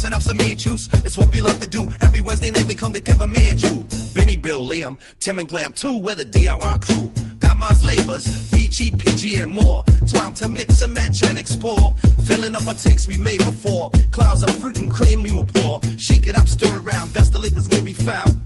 mixing up some meat juice. It's what we love to do. Every Wednesday night we come to give a man Jew. Benny, Bill, Liam, Tim and Glam too. We're the DIY crew. Got my flavors, peachy, peachy and more. Time to mix and match and explore. Filling up our tanks we made before. Clouds of fruit and cream we will pour. Shake it up, stir around. Best the liquors where we found.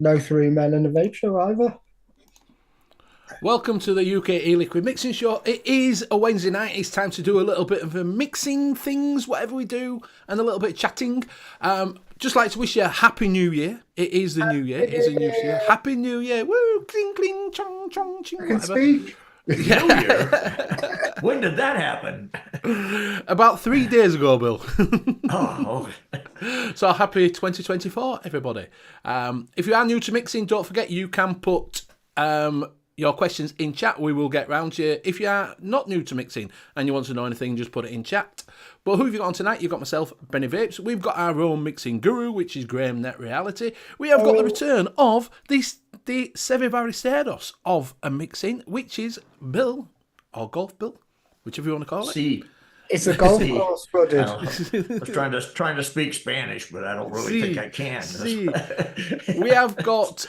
No three men in a vape show either. Welcome to the U.K.E-liquid Mixing Show. It is a Wednesday night. It's time to do a little bit of a mixing things, whatever we do, and a little bit of chatting. Just like to wish you a Happy New Year. It is the New Year. It is a new year. Happy New Year. Woo! Cling, cling, chong, chong, ching, I can whatever. speak. New Year? When did that happen? About 3 days ago, Bill. Oh, So happy 2024, everybody. If you are new to mixing, don't forget you can put your questions in chat. We will get round to you. If you are not new to mixing and you want to know anything, just put it in chat. But who have you got on tonight? You've got myself, Benny Vapes. We've got our own mixing guru, which is Graham Net Reality. We have got the return of the savoury status of a mixing, which is Bill, or Golf Bill, whichever you want to call it. see, It's a golf See. course, I buddy. was trying to speak Spanish, but I don't really think I can. See. We have got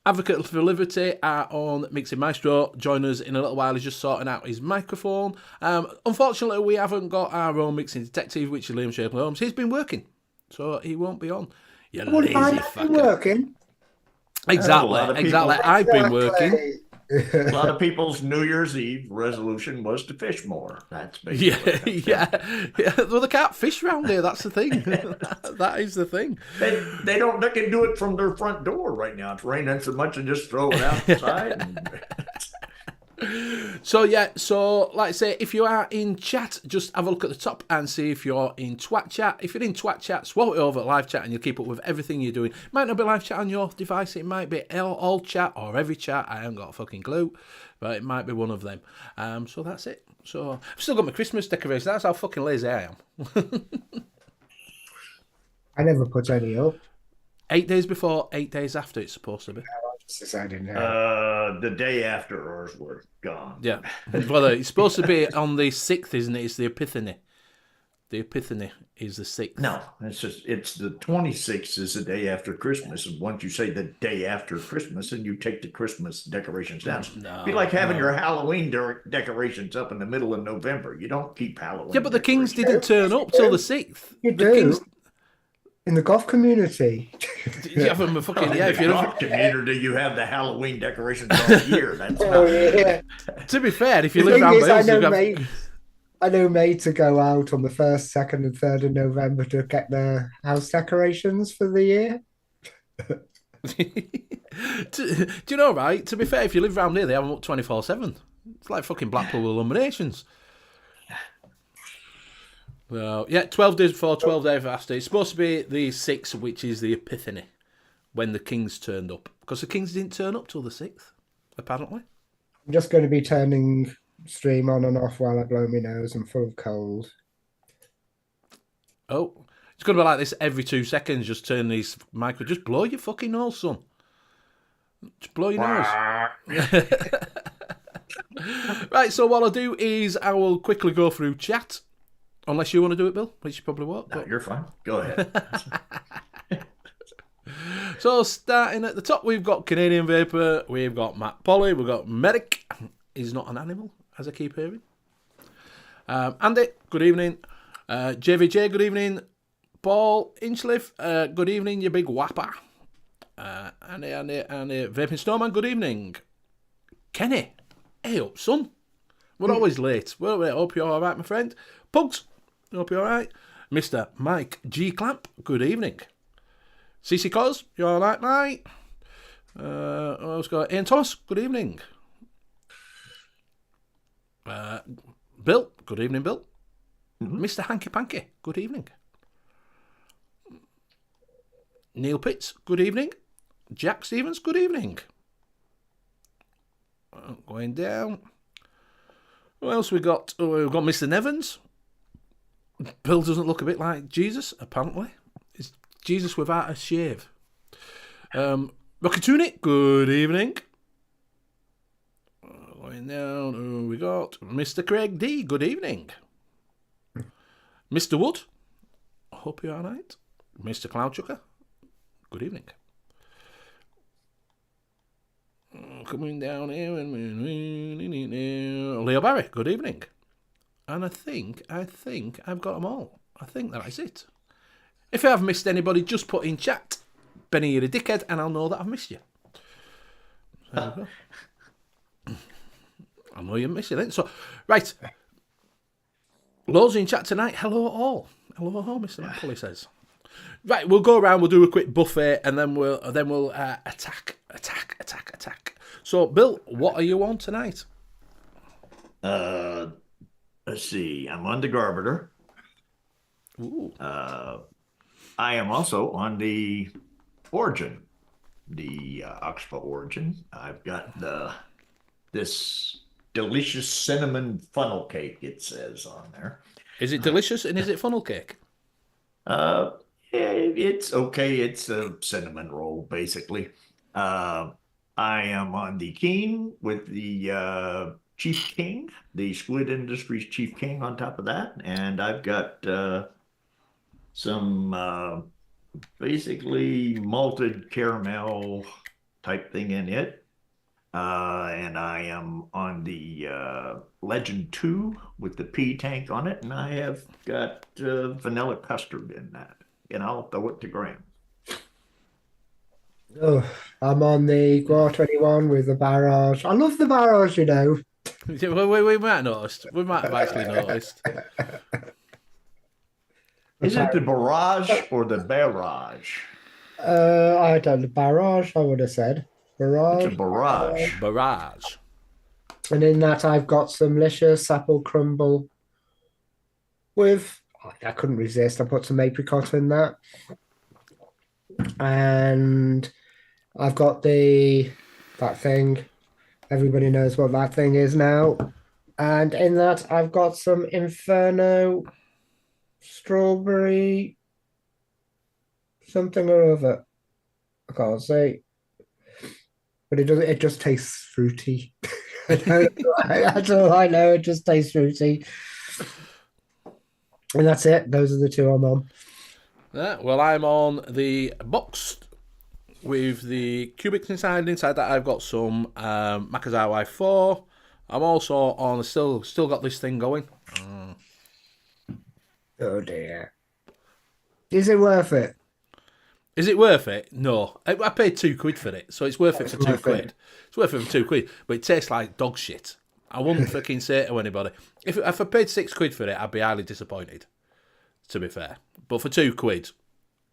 Advocate for Liberty, our own Mixing Maestro, join us in a little while. He's just sorting out his microphone. Unfortunately, we haven't got our own Mixing Detective, which is Liam Shapley Holmes. He's been working, so he won't be on. You lazy fucker. Working. Exactly, A lot of exactly. people- I've been working. A lot of people's New Year's Eve resolution was to fish more. That's basically Yeah. Well, they can't fish round here. That's the thing. That is the thing. They don't. They can do it from their front door right now. It's raining so much and just throw it outside. So like I say, if you are in chat, just have a look at the top and see if you're in Twat Chat. If you're in Twat Chat, swap it over at live chat and you'll keep up with everything you're doing. Might not be live chat on your device, it might be all chat or every chat, I haven't got a fucking clue, but it might be one of them. So that's it. So I've still got my Christmas decorations. That's how fucking lazy I am. I never put any up. 8 days before, 8 days after it's supposed to be. I just decided now. The day after ours were gone. Yeah. Well, it's supposed to be on the 6th, isn't it? It's the Epiphany. The Epiphany is the 6th. No, it's the 26th is the day after Christmas. And once you say the day after Christmas, and you take the Christmas decorations down. It'd be like having your Halloween decorations up in the middle of November. You don't keep Halloween. Yeah, but the Kings didn't turn up till the 6th. You The do. Kings... In the golf community. You have them fucking, yeah, In if the you golf look, community, you have the Halloween decorations all year. That's Oh, not. yeah. to be fair, if you The live thing around is, I Wales, know you've got... mates. I know mates to go out on the 1st, 2nd, and 3rd of November to get their house decorations for the year. Do you know, right? To be fair, if you live around here, they have them up 24/7. It's like fucking Blackpool Illuminations. Well, yeah, 12 days before, 12 days after. It's supposed to be the 6th, which is the Epiphany, when the Kings turned up. Because the Kings didn't turn up till the 6th, apparently. I'm just going to be turning stream on and off while I blow my nose. I'm full of cold. Oh, it's going to be like this every 2 seconds. Just turn these micro. Just blow your fucking nose, son. Just blow your nose. Right, so what I'll do is I will quickly go through chat. Unless you want to do it, Bill, which you probably won't. No, you're fine. Go ahead. So starting at the top, we've got Canadian Vapor, we've got Matt Polly, we've got Merrick. He's not an animal, as I keep hearing. Andy, good evening. JVJ, good evening. Paul Inchliff, good evening, you big whapper. Andy, Vaping Snowman, good evening. Kenny, hey up, son. We're always late. Well, I hope you're all right, my friend. Pugs, hope you're all right. Mr. Mike G. Clamp, good evening. CC Cos, you all right, mate? Who else got? Ian Thomas, good evening. Bill, good evening, Bill. Mr. Hanky Panky, good evening. Neil Pitts, good evening. Jack Stevens, good evening. Going down. Who else we got? Oh, we've got Mr. Nevins. Bill doesn't look a bit like Jesus, apparently. It's Jesus without a shave. Rocky Tunic, good evening. Going down, who we got? Mr. Craig D, good evening. Mr. Wood, hope you're alright. Mr. Cloudchucker, good evening. Coming down here, Leo Barry, good evening. And I think I've got them all. I think that's it. If I've missed anybody, just put in chat, Benny, you're a dickhead, and I'll know that I've missed you. So there we go. I know you missed it then. So, right. Loads in chat tonight. Hello all. Hello all, Mr. Macaulay says. Right, we'll go around, we'll do a quick buffet, and then we'll attack. So, Bill, what are you on tonight? Let's see. I'm on the Garbiter. Ooh. I am also on the Origin, the Oxbow Origin. I've got this delicious cinnamon funnel cake, it says on there. Is it delicious and is it funnel cake? Yeah, it's okay. It's a cinnamon roll, basically. I am on the Keen with the Chief King, the Squid Industries Chief King on top of that. And I've got some basically malted caramel type thing in it. And I am on the Legend 2 with the P tank on it. And I have got vanilla custard in that. And I'll throw it to Graham. Oh, I'm on the Guar 21 with the Barrage. I love the Barrage, you know. We might have noticed. We might have actually noticed. Is it the Barrage or the Barrage? I don't know. Barrage, I would have said. Barrage. It's a Barrage. Barrage. And in that, I've got some licious apple crumble with... I couldn't resist. I put some apricot in that. And I've got that thing. Everybody knows what that thing is now. And in that, I've got some Inferno strawberry something or other. I can't say. But it just tastes fruity. That's all I know. It just tastes fruity. And that's it. Those are the two I'm on. Yeah, well, I'm on the boxed with the cubics inside. And inside that, I've got some Makazawa 4. I'm also on still got this thing going. Oh dear. Is it worth it? Is it worth it? No. I paid £2 for it, so it's worth it for £2. It's worth it for £2, but it tastes like dog shit. I wouldn't fucking say it to anybody. If I paid £6 for it, I'd be highly disappointed, to be fair. But for £2,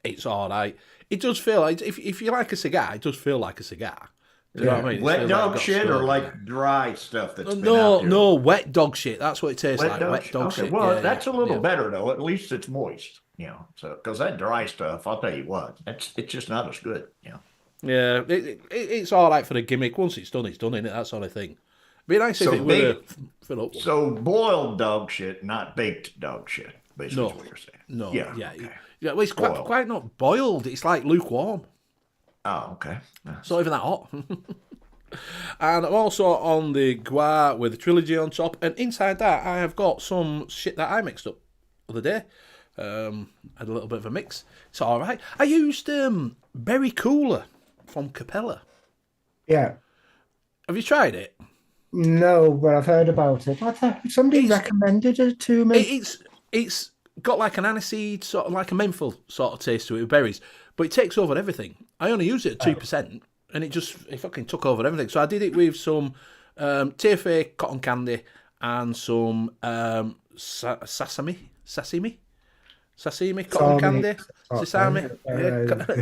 it's all right. It does feel like, if you like a cigar, it does feel like a cigar. Do you know what I mean? Wet dog shit or like dry stuff that's been no, out there? No, wet dog shit. That's what it tastes like. Wet dog shit. Well, yeah, that's a little yeah. better though. At least it's moist, you know. So because that dry stuff, I'll tell you what, it's just not as good, you know. Yeah, it's all right for the gimmick. Once it's done, innit? That sort of thing. Be nice if it were fill up. So boiled dog shit, not baked dog shit. Basically, is what you're saying. No, yeah, okay. Yeah. Well, it's quite not boiled. It's like lukewarm. Oh, okay. It's not even that hot. And I'm also on the Guar with the Trilogy on top. And inside that, I have got some shit that I mixed up the other day. Had a little bit of a mix. It's all right. I used Berry Cooler from Capella. Yeah. Have you tried it? No, but I've heard about it. I thought somebody recommended it to me. It's got like an aniseed, sort of like a menthol sort of taste to it with berries, but it takes over everything. I only use it at 2%, and it fucking took over everything. So I did it with some TFA cotton candy and some sashimi cotton candy,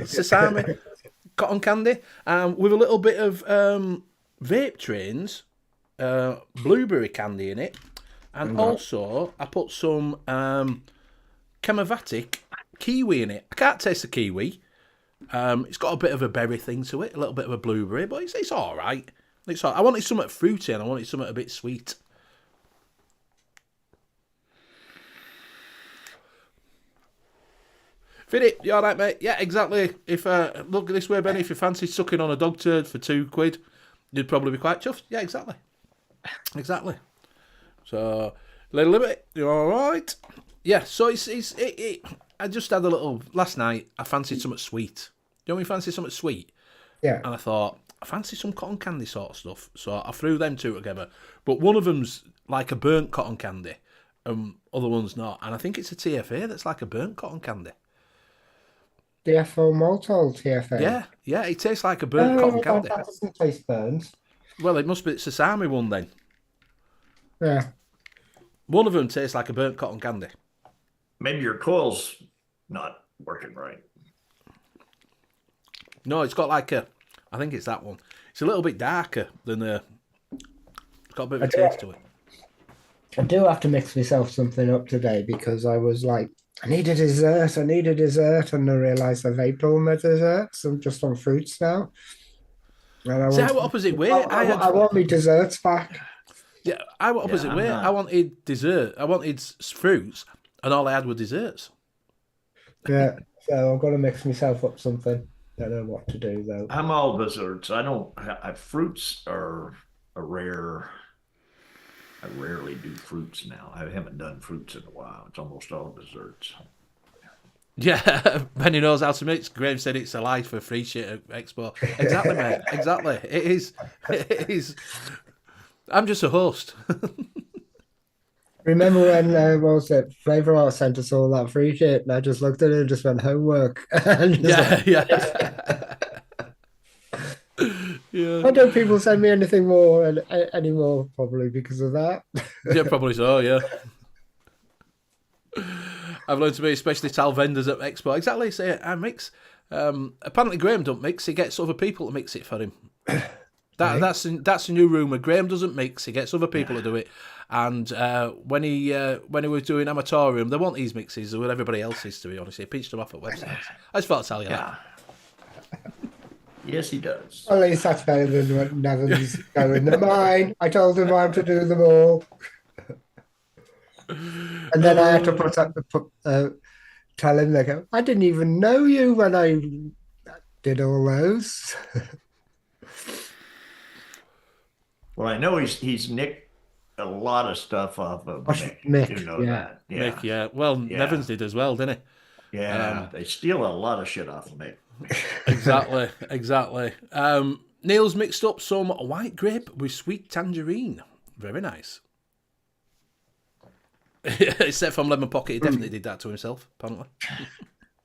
sesame cotton candy, with a little bit of vape trains, blueberry candy in it, and also I put some Chemavatic kiwi in it. I can't taste the kiwi. It's got a bit of a berry thing to it, a little bit of a blueberry, but it's all right. I wanted something fruity and I wanted something a bit sweet. Philip, you all right, mate? Yeah, exactly. If look this way, Benny, if you fancy sucking on a dog turd for £2, you'd probably be quite chuffed. Yeah, exactly. Exactly. So, little bit, you all right? Yeah, so it I just had a little, last night, I fancied something sweet. You know when you fancy something sweet? Yeah. And I thought, I fancy some cotton candy sort of stuff. So I threw them two together. But one of them's like a burnt cotton candy, other one's not. And I think it's a TFA that's like a burnt cotton candy. DFO maltol TFA. Yeah, it tastes like a burnt cotton candy. That doesn't taste burnt. Well, it must be the sesame one then. Yeah. One of them tastes like a burnt cotton candy. Maybe your coil's not working right. No, it's got like I think it's that one. It's a little bit darker than it's got a bit of a taste to it. I do have to mix myself something up today because I was like, I need a dessert, and I realised I've ate all my desserts. I'm just on fruits now. And See, I went opposite way. I want my desserts back. Yeah, I went opposite way. I wanted dessert. I wanted fruits, and all I had were desserts. Yeah, so I've got to mix myself up something. Don't know what to do though. I'm all desserts. Fruits are a rare. I rarely do fruits now. I haven't done fruits in a while. It's almost all desserts. Yeah, Benny knows how to mix. Graham said it's a lie for free shit at Expo. Exactly, mate. Exactly. It is. It is. I'm just a host. Remember when what was it? Flavour Art sent us all that free shit, and I just looked at it and just went homework. Yeah. Yeah. Why don't people send me anything more anymore? Probably because of that. Yeah, probably so. Yeah. I've learned to be especially tell vendors at Expo. Exactly. Say I mix. Apparently Graham don't mix. He gets other people to mix it for him. That's a new rumour. Graham doesn't mix. He gets other people to do it. And when he was doing Amatorium, they want these mixes with everybody else's. To be honest, he pinched them off at websites. I just thought I'd tell you that. Yes, he does. At least that's better than what Nevin's going. They're mine. I told him I'm to do them all. And then I had to tell him, like, I didn't even know you when I did all those. Well, I know he's nicked a lot of stuff off of Mick. You know that. Yeah. Mick, yeah. Well, Nevins did as well, didn't he? Yeah, they steal a lot of shit off of Mick. Exactly. Neil's mixed up some white grape with sweet tangerine. Very nice. Except from Lemon Pocket, he definitely did that to himself, apparently.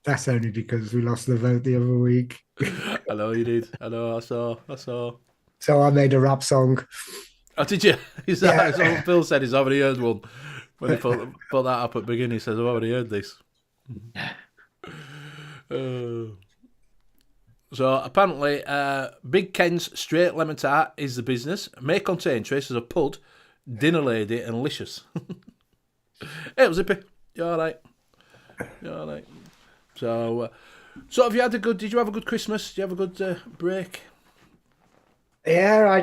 That's only because we lost the vote the other week. I know you did. I know, I saw. So I made a rap song. Oh, did you? Is that what Phil said? He's already heard one. When he put that up at the beginning, he says, I've already heard this. So apparently, Big Ken's Straight Lemon Tart is the business. May contain traces of pud, dinner lady, and licious. It was hippie. You're all right. So have you had did you have a good Christmas? Did you have a good break? Yeah, I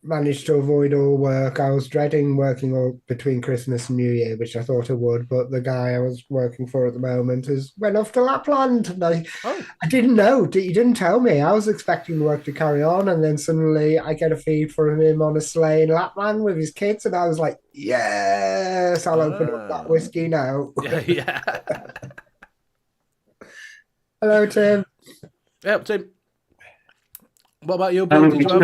managed to avoid all work. I was dreading working all between Christmas and New Year, which I thought I would, but the guy I was working for at the moment has went off to Lapland. And I didn't know. He didn't tell me. I was expecting work to carry on, and then suddenly I get a feed from him on a sleigh in Lapland with his kids, and I was like, yes, I'll open up that whiskey now. Yeah. Hello, Tim. Yep, Tim. What about you, Bill? Did you have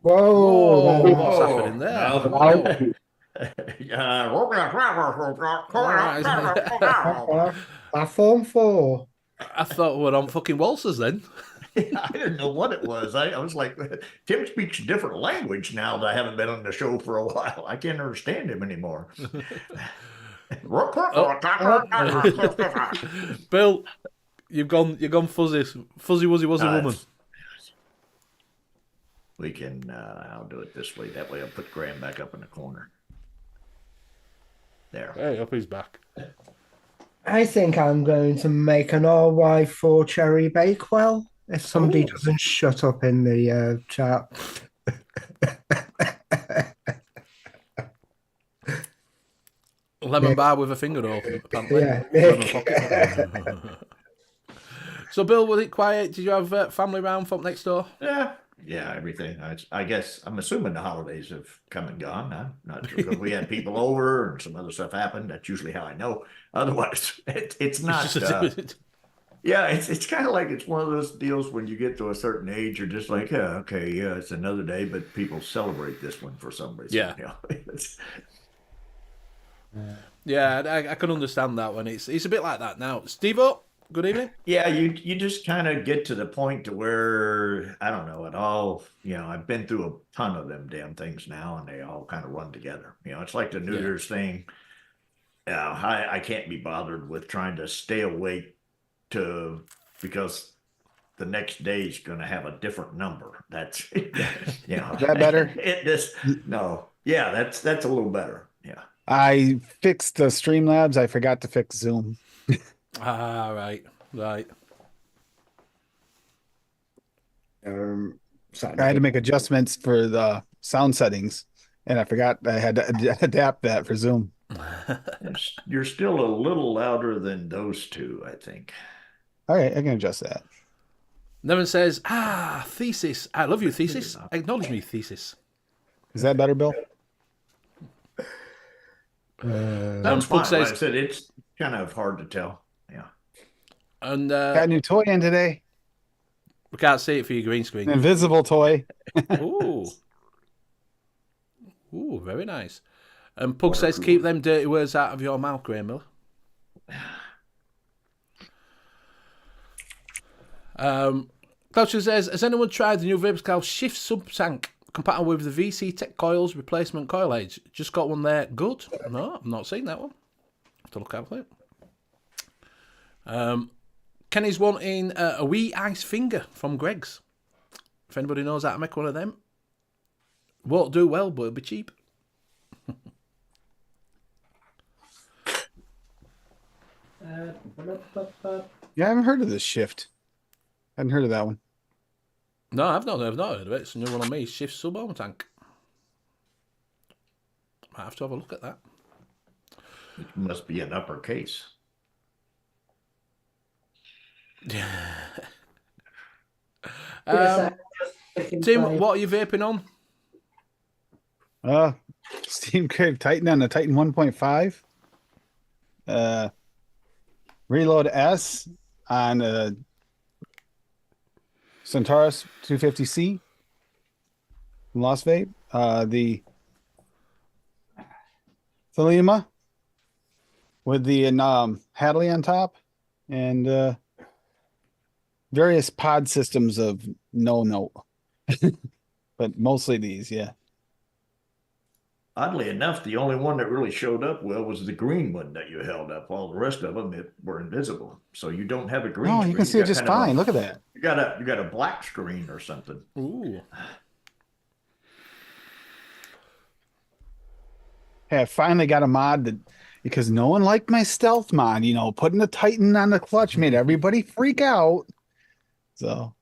Whoa. what's happening there? Platform 4. I thought we were on fucking waltzers then. I didn't know what it was. I was like, Tim speaks a different language now that I haven't been on the show for a while. I can't understand him anymore. Bill, you've gone fuzzy. Fuzzy wuzzy woman. We can, I'll do it this way. That way I'll put Graham back up in the corner. There. Hey, up his back. I think I'm going to make an RY4 cherry bakewell if somebody doesn't shut up in the chat. Lemon bar with a finger roll, apparently. Yeah. So, Bill, was it quiet? Did you have family round from next door? Yeah, everything. I guess I'm assuming the holidays have come and gone. I'm not sure if we had people over and some other stuff happened. That's usually how I know. Otherwise, it's not. Yeah, it's kind of like it's one of those deals when you get to a certain age, you're just like, yeah, okay, yeah, it's another day, but people celebrate this one for some reason. Yeah. Yeah, I can understand that one. It's a bit like that now. Steve-O, good evening. Yeah, you just kind of get to the point to where, I don't know, it all, I've been through a ton of them damn things now, and they all kind of run together. It's like the New Year's thing. I can't be bothered with trying to stay awake because the next day is going to have a different number. That's, Is that better? No. Yeah, that's a little better. Yeah. I fixed the Streamlabs. I forgot to fix Zoom. Right. I had to make adjustments for the sound settings, and I forgot I had to adapt that for Zoom. You're still a little louder than those two, I think. All right, I can adjust that. Nevin says, thesis. I love you, thesis. Acknowledge me, thesis. Is that better, Bill? That's fine. Like I said, it's kind of hard to tell. Yeah. And got a new toy in today. We can't see it for your green screen. An invisible toy. Ooh, very nice. And Pug says, keep them dirty words out of your mouth, Graham Miller. Cloucher says, has anyone tried the new Vapor Shift Sub Tank compatible with the VC Tech Coils replacement coil age? Just got one there. Good. No, I've not seen that one. Have to look out for it. Kenny's wanting a wee ice finger from Greg's. If anybody knows how to make one of them, won't do well, but it'll be cheap. Yeah, I haven't heard of this shift. I hadn't heard of that one. No, I've not heard of it. It's a new one on me. Shift Sub Tank. Might have to have a look at that. It must be an uppercase. Tim, what are you vaping on? Steam Crave Titan on the Titan 1.5. Reload S on Centaurus 250C from Lost Vape. The Thelema with the Hadley on top, and various pod systems of no. But mostly these, yeah. Oddly enough, the only one that really showed up well was the green one that you held up. All the rest of them were invisible. So you don't have a green screen. You can see it just fine. Look at that. You got a black screen or something. Ooh. Hey, I finally got a mod that, because no one liked my stealth mod, putting the Titan on the clutch made everybody freak out. So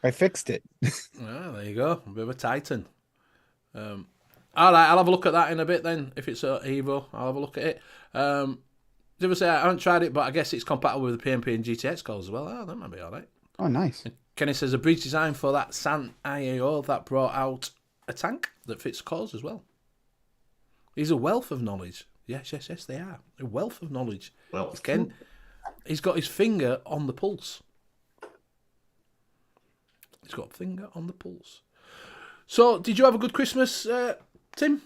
I fixed it. Well, there you go. A bit of a titan. All right, I'll have a look at that in a bit then. If it's Evo, I'll have a look at it. Did I say I haven't tried it, but I guess it's compatible with the PMP and GTX cores as well. Oh, that might be all right. Oh, nice. Kenny says a bridge design for that Sant IAO that brought out a tank that fits cores as well. He's a wealth of knowledge. Yes, they are. A wealth of knowledge. Well, Ken, he's got his finger on the pulse. He's got a finger on the pulse. So, did you have a good Christmas, Tim?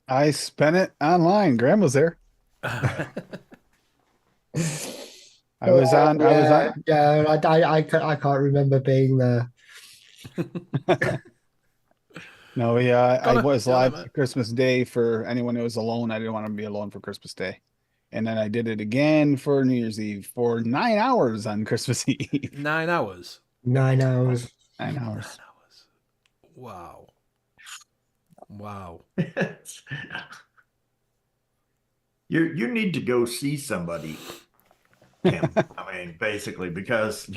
I spent it online. Graham was there. I was on. Yeah, I can't remember being there. No, I was live for Christmas Day for anyone who was alone. I didn't want to be alone for Christmas Day. And then I did it again for New Year's Eve for 9 hours on Christmas Eve. 9 hours? 9 hours. 9 hours. Wow. You need to go see somebody, Tim. I mean, basically, because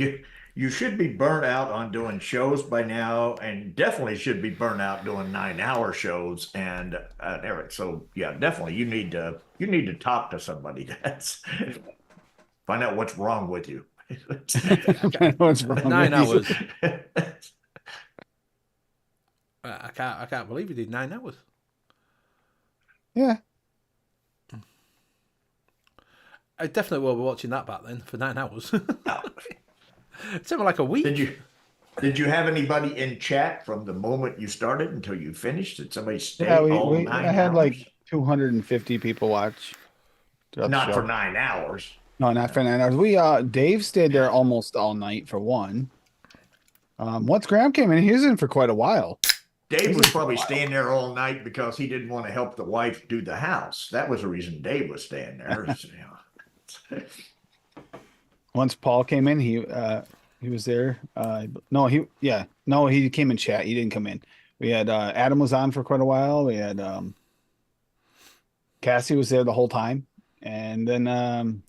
you should be burnt out on doing shows by now, and definitely should be burnt out doing 9-hour shows and everything. So yeah, definitely you need to talk to somebody. Find out what's wrong with you. What's wrong 9 with hours. I can't believe you did 9 hours. Yeah. I definitely will be watching that back then for 9 hours. It's something like a week. Did you have anybody in chat from the moment you started until you finished? Did somebody stay Yeah, all 9 I had hours? like 250 people watch. Not for 9 hours. No, not for 9 hours. Dave stayed there almost all night for one. Once Graham came in, he was in for quite a while. Dave was probably staying there all night because he didn't want to help the wife do the house. That was the reason Dave was staying there. Once Paul came in, he was there. He came in chat. He didn't come in. We had Adam was on for quite a while. We had Cassie was there the whole time, and then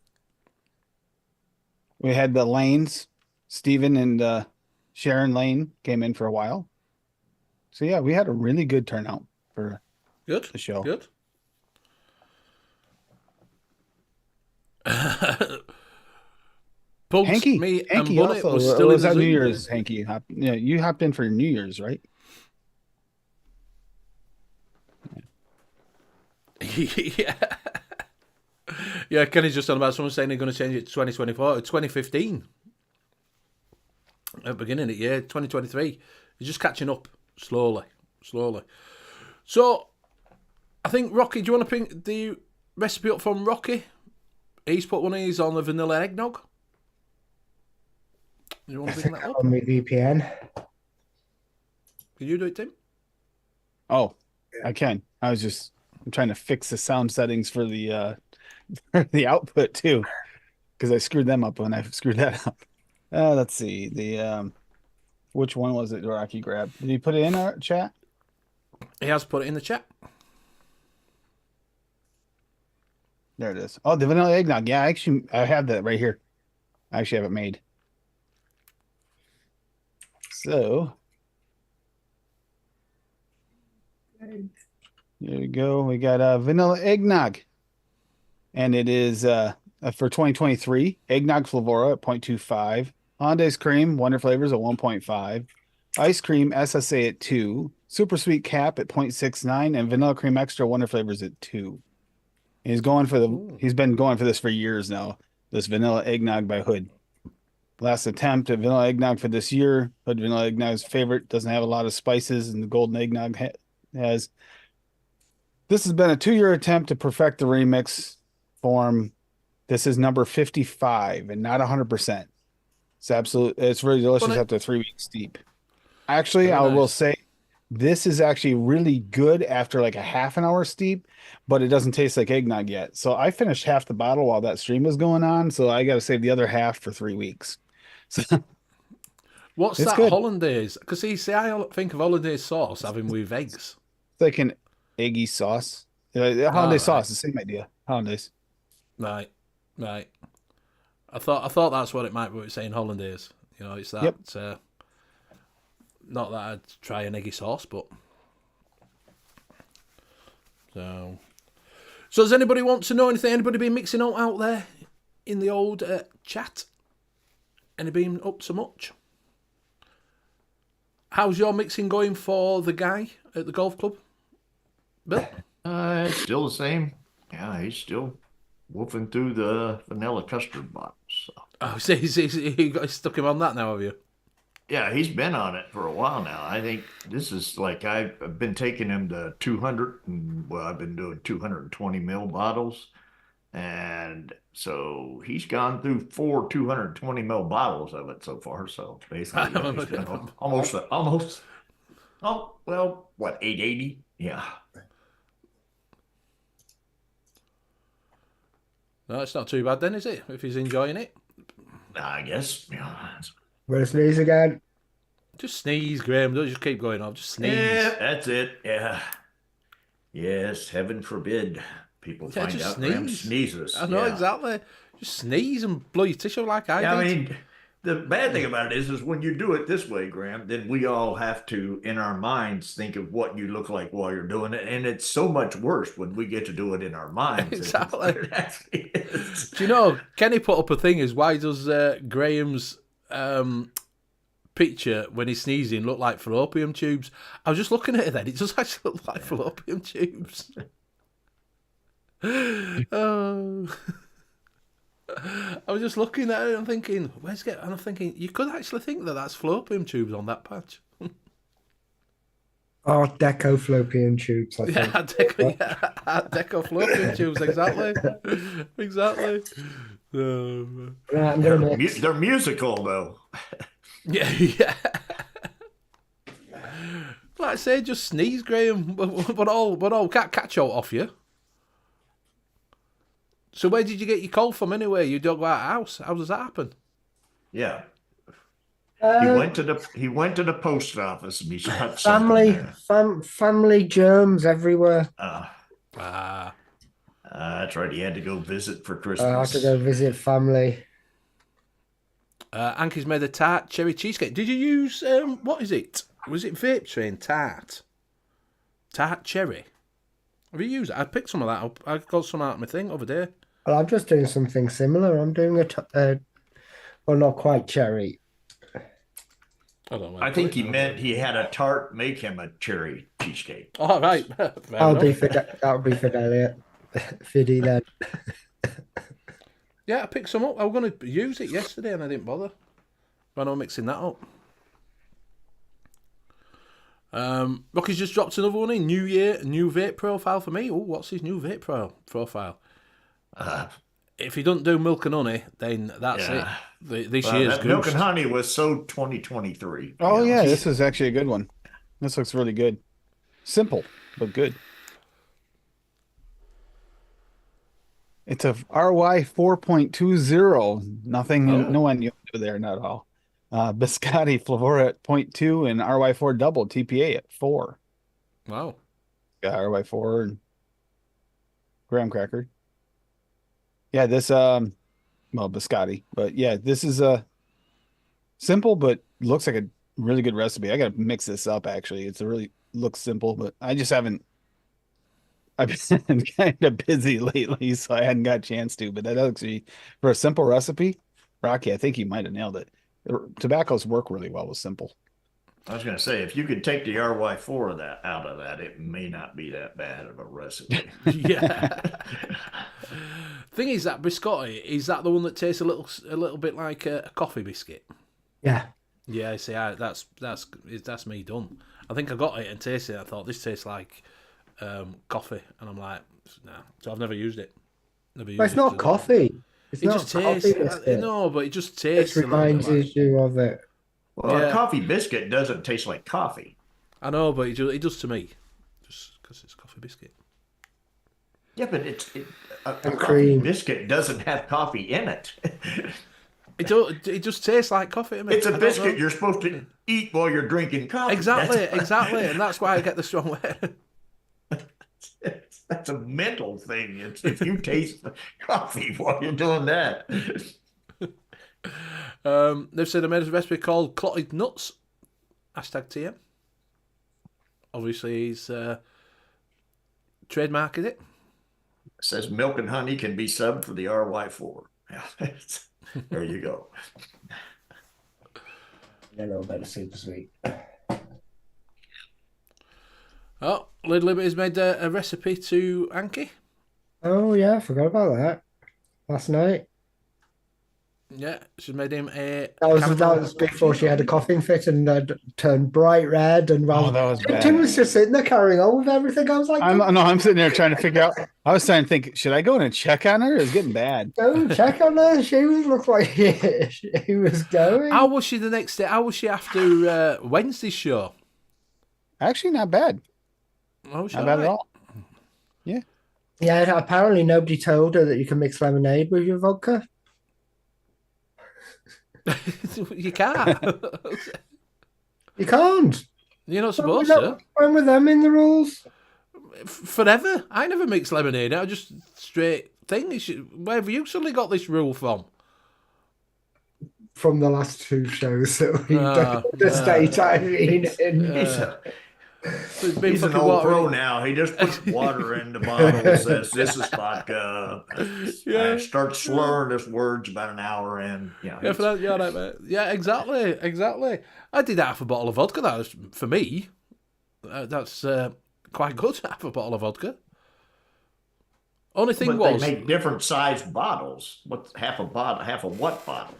we had the Lanes, Stephen and Sharon Lane came in for a while. So yeah, we had a really good turnout for the show. Good. Pugs, Hanky, me, Hanky and Bunny also was still in was the on New Zoom. Year's. Hanky, you hopped in for New Year's, right? Yeah. Yeah, Kenny's just on about someone saying they're going to change it to 2024, 2015. At the beginning of the year, 2023. He's just catching up slowly. So, I think, Rocky, do you want to pick the recipe up from Rocky? He's put one of these on the vanilla eggnog. Do you want to bring that up? On my VPN. Can you do it, Tim? Oh, I can. I'm trying to fix the sound settings for the the output too, because I screwed them up when I screwed that up. Let's see which one was it Rocky grabbed? Did he put it in our chat? He has put it in the chat. There it is. Oh, the vanilla eggnog. Yeah, I have that right here. I actually have it made. So here we go. We got vanilla eggnog. And it is for 2023, eggnog Flavora at 0.25, Hollandaise cream, Wonder Flavors at 1.5, ice cream SSA at 2, super sweet cap at 0.69, and vanilla cream extra Wonder Flavors at 2. And he's been going for this for years now. This vanilla eggnog by Hood. Last attempt at vanilla eggnog for this year. Hood vanilla eggnog's favorite. Doesn't have a lot of spices, and the golden eggnog has. This has been a 2-year attempt to perfect the remix form. This is number 55 and not 100%. It's really delicious after 3 weeks steep. Actually, I will say this is actually really good after like a half an hour steep, but it doesn't taste like eggnog yet. So I finished half the bottle while that stream was going on. So I got to save the other half for 3 weeks. So what's that good. Hollandaise? Because I think of Hollandaise sauce having with eggs. It's like an eggy sauce. Hollandaise sauce, the same idea. Hollandaise. Right. I thought that's what it might be saying Hollandaise. You know, it's that Not that I'd try an eggy sauce, but so does anybody want to know anything? Anybody been mixing out there in the old chat? Anybody been up to much? How's your mixing going for the guy at the golf club, Bill? It's still the same. Yeah, he's still wolfing through the vanilla custard box. So. Oh, so you got stuck him on that now, have you? Yeah, he's been on it for a while now. I think this is like I've been taking him to 200, and well, I've been doing 220 ml bottles, and so he's gone through 4 220 ml bottles of it so far. So basically, he's been almost. Oh well, what 880? Yeah. No, it's not too bad then, is it? If he's enjoying it. I guess. Yeah. Will I sneeze again? Just sneeze, Graham. Don't just keep going off. Just sneeze. Yeah, that's it. Yeah. Yes, heaven forbid people find just out Graham sneezes. I know, Yeah. exactly. Just sneeze and blow your tissue like I Yeah, did. I mean, the bad thing about it is when you do it this way, Graham, then we all have to, in our minds, think of what you look like while you're doing it. And it's so much worse when we get to do it in our minds. Exactly. It actually is. Do you know, Kenny put up a thing is why does Graham's picture when he's sneezing look like fallopian tubes? I was just looking at it then. It does actually look like fallopian tubes. Oh. I was just looking at it and thinking, and I'm thinking, you could actually think that that's fallopian tubes on that patch. Art Deco fallopian tubes, I think. Art Deco fallopian tubes, exactly. Exactly. Right, I'm gonna mix. They're musical, though. Yeah. Like I say, just sneeze, Graham. But all can't catch out off you. So where did you get your cold from anyway? You dug out a house. How does that happen? Yeah. He went to the post office and he shot Family germs everywhere. That's right. He had to go visit for Christmas. I had to go visit family. Anki's made a tart cherry cheesecake. Did you use what is it? Was it Vape Train tart? Tart cherry. Have you used it? I picked some of that up. I got some out of my thing over there. Well, I'm just doing something similar. I'm doing well, not quite cherry. I think he meant he had a tart make him a cherry cheesecake. Oh, right. That'll be for Elliot. Fiddy then. Yeah, I picked some up. I was going to use it yesterday and I didn't bother. But I'm mixing that up. Rocky's just dropped another one in. New year, new vape profile for me. Oh, what's his new vape profile? If he doesn't do milk and honey, then that's it. This year's milk and honey was so 2023. Oh, yeah, this is actually a good one. This looks really good. Simple, but good. It's a RY 4.20. Nothing, no one there, not at all. Biscotti Flavora at 0.2 and RY4 double TPA at 4. Wow. Got RY4 and graham cracker. Yeah, this biscotti, but yeah, this is simple, but looks like a really good recipe. I gotta mix this up actually. Looks simple, but I just haven't. I've been kind of busy lately, so I hadn't got a chance to. But that actually, for a simple recipe, Rocky, I think you might have nailed it. Tobaccos work really well with simple. I was going to say, if you could take the RY4 out of that, it may not be that bad of a recipe. Yeah. Thing is, that biscotti, is that the one that tastes a little bit like a coffee biscuit? Yeah. Yeah, see, that's me done. I think I got it and tasted it. I thought this tastes like coffee, and I'm like, nah. So I've never used it. But it's not coffee. It just tastes. No, but it just tastes. It reminds you of it. Well, a coffee biscuit doesn't taste like coffee. I know, but it does to me, just because it's coffee biscuit. Yeah, but a coffee biscuit doesn't have coffee in it. It just tastes like coffee to me. It's a biscuit you're supposed to eat while you're drinking coffee. Exactly, and that's why I get the strong way. That's a mental thing. If you taste coffee while you're doing that. They've said I made a recipe called clotted nuts. Hashtag TM. Obviously, he's trademarked it. It says milk and honey can be subbed for the RY4. Yeah, there you go. A little bit of super sweet. Oh, Lid Liberty's made a recipe to Anki. Oh yeah, I forgot about that. Last night. Yeah, she's made him a. That was before she had a coughing fit and turned bright red. And Oh, that was bad. Tim was just sitting there carrying on with everything. I was like, I'm sitting there trying to figure out. I was trying to think, should I go in and check on her? It's getting bad. don't check on her. She looked like she was going. How was she the next day? How was she after Wednesday's show? Actually, not bad. Oh, Not bad at all. Yeah. Yeah, apparently nobody told her that you can mix lemonade with your vodka. You can't. You can't. You're not supposed to. When were them in the rules? Forever. I never mix lemonade. I just straight thing. Where have you suddenly got this rule from? From the last two shows that we've done. The state, I mean. He's an old pro now. He just puts water in the bottle, says this is vodka. And starts slurring his words about an hour in. Yeah, right, mate. Yeah, exactly. I did half a bottle of vodka. That was, for me, that's quite good, half a bottle of vodka. Only thing but they make different sized bottles. What's half a bottle? Half a what bottle?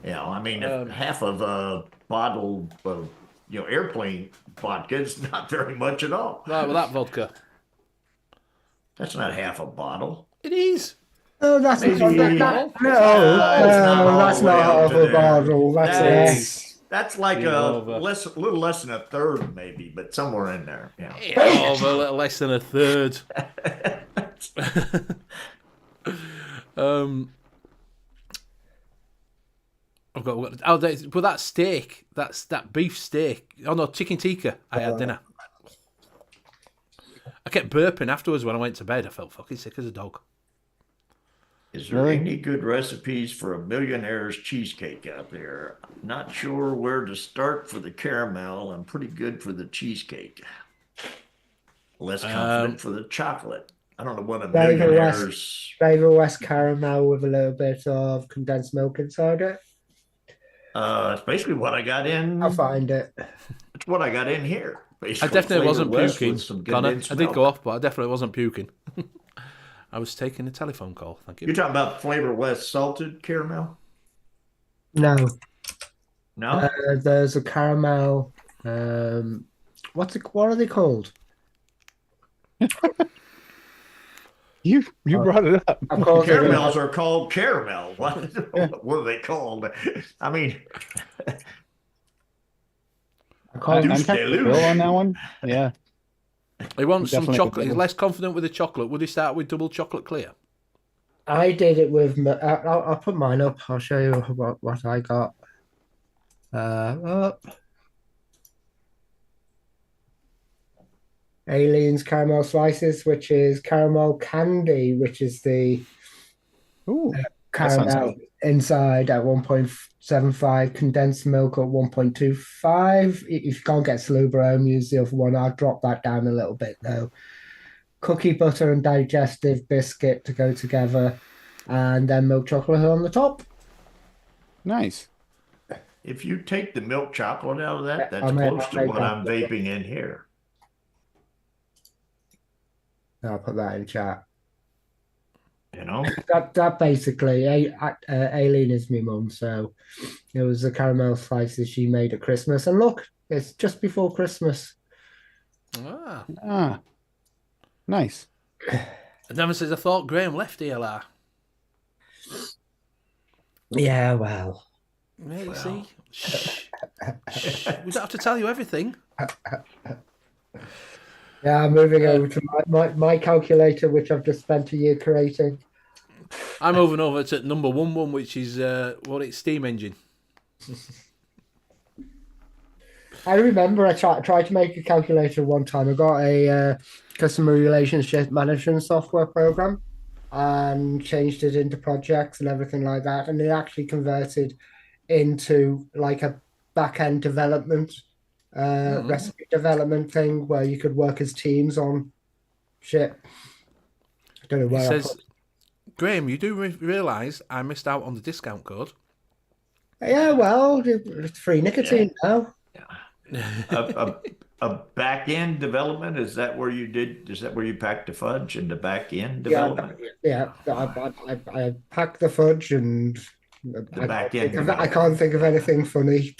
You know, I mean, half of a bottle of airplane vodka is not very much at all. Right, well, that vodka. That's not half a bottle. It is. No, that's not half a bottle. That's like little less than a third, maybe, but somewhere in there. Yeah, over a little less than a third. I've got but that steak, that beef steak. Oh no, chicken tikka. I had dinner. I kept burping afterwards when I went to bed. I felt fucking sick as a dog. Is there any good recipes for a millionaire's cheesecake out there? Not sure where to start for the caramel. I'm pretty good for the cheesecake. Less confident for the chocolate. I don't know what a millionaire's... Flavour West caramel with a little bit of condensed milk inside it. It's basically what I got in. I'll find it. It's what I got in here. I definitely wasn't puking, Connor. I did go off, but I definitely wasn't puking. I was taking a telephone call. Thank you. You're talking about Flavour West salted caramel? No. No? There's a caramel. What are they called? You brought it up. Caramels are called caramel. What are they called? I mean, I'm kind of on that one. Yeah. He wants some chocolate. He's less confident with the chocolate. Would he start with double chocolate clear? I did it with. I'll put mine up. I'll show you what I got. Up. Alien's caramel slices, which is caramel candy, which is the caramel inside at 1.75, condensed milk at 1.25. If you can't get Sloobrome, use the other one. I'll drop that down a little bit though. Cookie butter and digestive biscuit to go together, and then milk chocolate on the top. Nice. If you take the milk chocolate out of that, that's close to what I'm vaping in here. I'll put that in chat. You know, that basically, Aileen is my mum, so it was the caramel slices she made at Christmas. And look, it's just before Christmas. Nice. And Devon says, I thought Graham left ELR. Yeah, well. Yeah, you see? Shh. We don't have to tell you everything. Yeah, moving over to my calculator, which I've just spent a year creating. I'm moving over to number one, which is it's steam engine. I remember I tried to make a calculator one time. I got a customer relationship management software program and changed it into projects and everything like that, and it actually converted into like a back-end development recipe development thing where you could work as teams on shit. I don't know It where I says, Graham, you do realise I missed out on the discount code. Yeah, well, it's free nicotine now. A back end development, is that where you packed the fudge in the back end Yeah, development? I packed the fudge and back end I can't think of anything funny.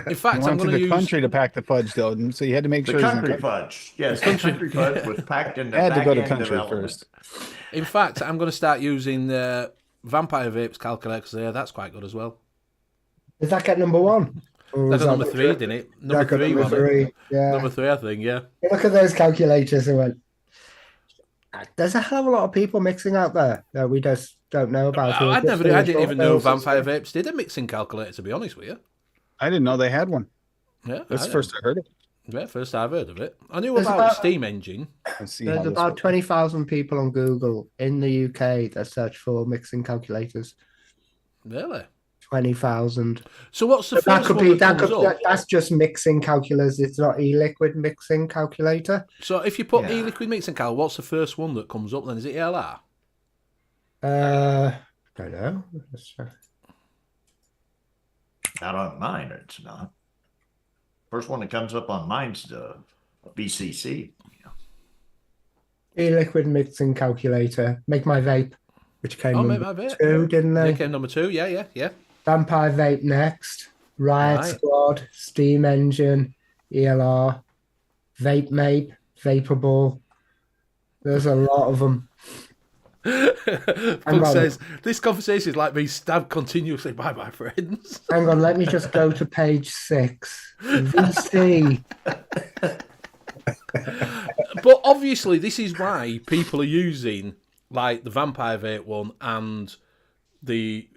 In fact, You I'm went to going to the use country to pack the fudge, though, and so you had to make The sure it was in country the fudge. Yes, the country fudge was packed in the had to back go to end country development. first. In fact, I'm going to start using Vampire Vapes calculators there. That's quite good as well. Does that get number one? Or That is got number what 3, you- didn't it? that Number got 3, number wasn't it? three? Yeah. Number 3, I think, yeah. You look at those calculators and went, there's a hell of a lot of people mixing out there that we just don't know about. I didn't even know Vampire Vapes did a mixing calculator, to be honest with you. I didn't know they had one. Yeah, That's the first I heard of it. Yeah, first I've heard of it. I knew There's about about- Steam Engine. Let's see There's how this about works. 20,000 people on Google in the UK that search for mixing calculators. Really? 20,000. So what's the But that first could one be that comes up? that's just mixing calculators. It's not e-liquid mixing calculator. So if you put Yeah. e-liquid mixing cal, what's the first one that comes up then? Is it ELR? Don't know. Not on mine, it's not. First one that comes up on mine's the BCC. E-liquid mixing calculator. Make my vape, which came Oh, number maybe. 2, didn't They they? came number 2, yeah. Vampire Vape next. Riot Right. Squad, Steam Engine, ELR, Vape Mape, Vaporable. There's a lot of them. Bug says, this conversation is like being stabbed continuously by my friends. Hang on, let me just go to page 6. VC. But obviously, this is why people are using like the Vampire Vape one and the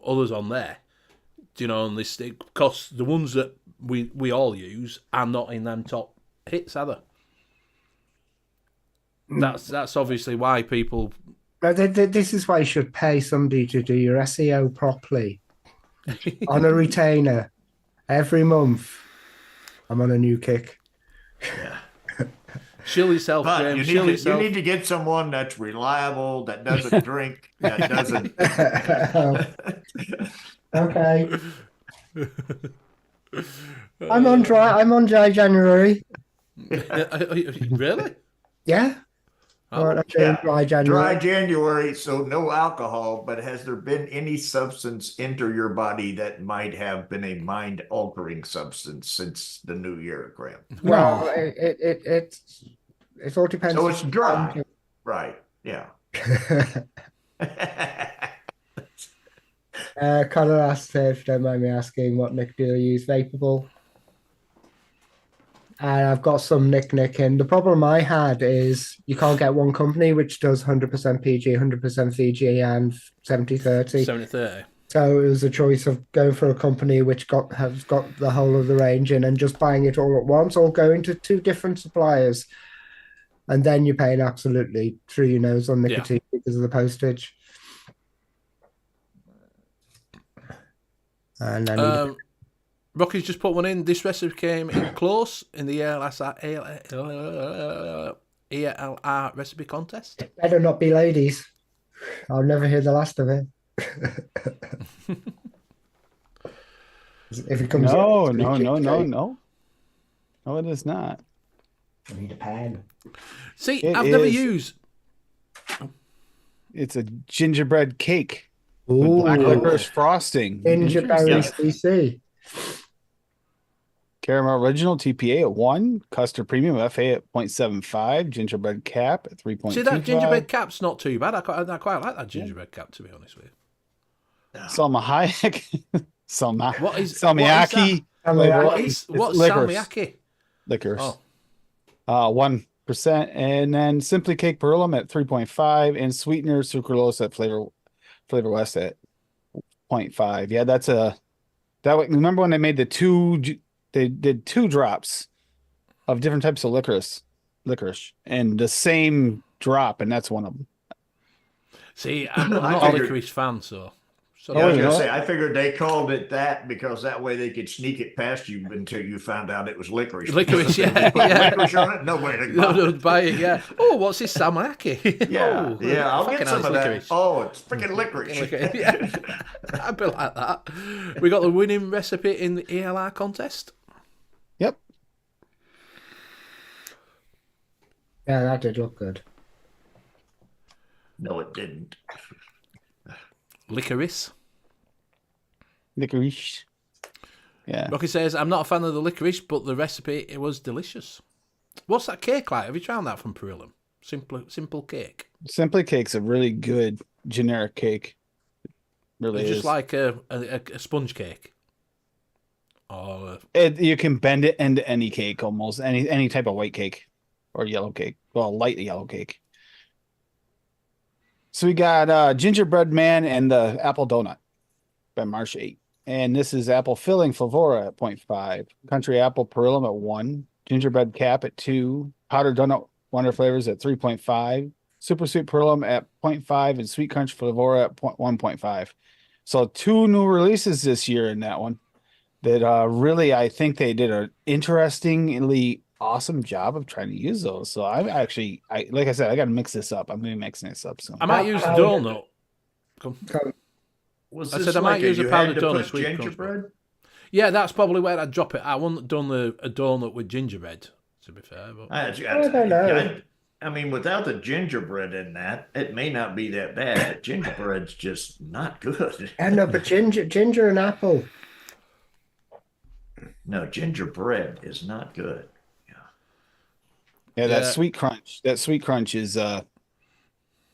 others on there. Do you know, on this, because the ones that we all use are not in them top hits, are they? That's obviously why people. This is why you should pay somebody to do your SEO properly. On a retainer every month. I'm on a new kick. Yeah. Shill yourself, But Graham. you Shill need yourself. to get someone that's reliable, that doesn't drink, that doesn't. Okay. I'm on dry January. Really? Yeah. Oh, I'm doing dry January. Dry January, so no alcohol, but has there been any substance enter your body that might have been a mind-altering substance since the new year, Graham? Well, it all depends. So it's dry. Right, yeah. Connor asked if you don't mind me asking what Nick do you use Vaporable? And I've got some Nick in. The problem I had is you can't get one company which does 100% PG, 100% VG, and 70/30. 70/30. So it was a choice of going for a company which has got the whole of the range in and just buying it all at once, or going to 2 different suppliers. And then you're paying absolutely through your nose on nicotine because of the postage. And then Rocky's just put one in. This recipe came in close in the ELR recipe contest. it better not be ladies. I'll never hear the last of it. If it comes No, in, no, it is not. I need a pen. See, It I've never is. used. It's a gingerbread cake Ooh, with black licorice frosting. Gingerberry Yeah. CC. Caramel original TPA at 1, custard premium FA at 0.75, gingerbread cap at 3.25. See, that gingerbread cap's not too bad. I quite like that gingerbread cap, to be honest with you. Salma Hayek. Salma. What is Salmiakki. Salmiakki. What's licorice. salmiakki? Licorice. Oh, 1%. And then Simply Cake Beryllium at 3.5 and sweetener sucralose at Flavor West at 0.5. Yeah, remember when they made they did 2 drops of different types of licorice and the same drop, and that's one of them. see, I'm not a figured- licorice fan, so So Yeah, I was you gonna know say, what? I figured they called it that because that way they could sneak it past you until you found out it was licorice. Licorice, Because if yeah, you put yeah. licorice on it, nobody would buy no, it. buy it, yeah. Oh, what's this samaki? Yeah, Oh, yeah, I'll fucking get hell, some it's of that. licorice. Oh, it's freaking licorice. Licorice, yeah. I'd be like that. We got the winning recipe in the ELR contest. Yep. Yeah, that did look good. No, it didn't. Licorice. Licorice. Yeah. Rocky says, I'm not a fan of the licorice, but the recipe, it was delicious. What's that cake like? Have you tried that from Perilum? Simple cake. Simply Cake's a really good generic cake. Really It's is. just like a sponge cake. Or You can bend it into any cake almost, any type of white cake or yellow cake. Well, light yellow cake. So we got Gingerbread Man and the Apple Donut by March 8. And this is apple filling Flavora at 0.5, country apple Perilum at 1, gingerbread cap at 2, powdered donut wonder flavors at 3.5, super sweet Perilum at 0.5, and sweet crunch Flavora at 1.5. So 2 new releases this year in that one that really, I think they did an interestingly awesome job of trying to use those. So I like I said, I got to mix this up. I'm going to be mixing this up soon. I might use donut. Was I this said I might like use a you powdered had to donut, put sweet crunch, gingerbread? Yeah, that's probably where I'd drop it. I wouldn't done a donut with gingerbread, to be fair. But I don't know. I mean, without the gingerbread in that, it may not be that bad. But gingerbread's just not good. I know, but ginger and apple. No, gingerbread is not good. Yeah, Yeah. that sweet crunch. That sweet crunch is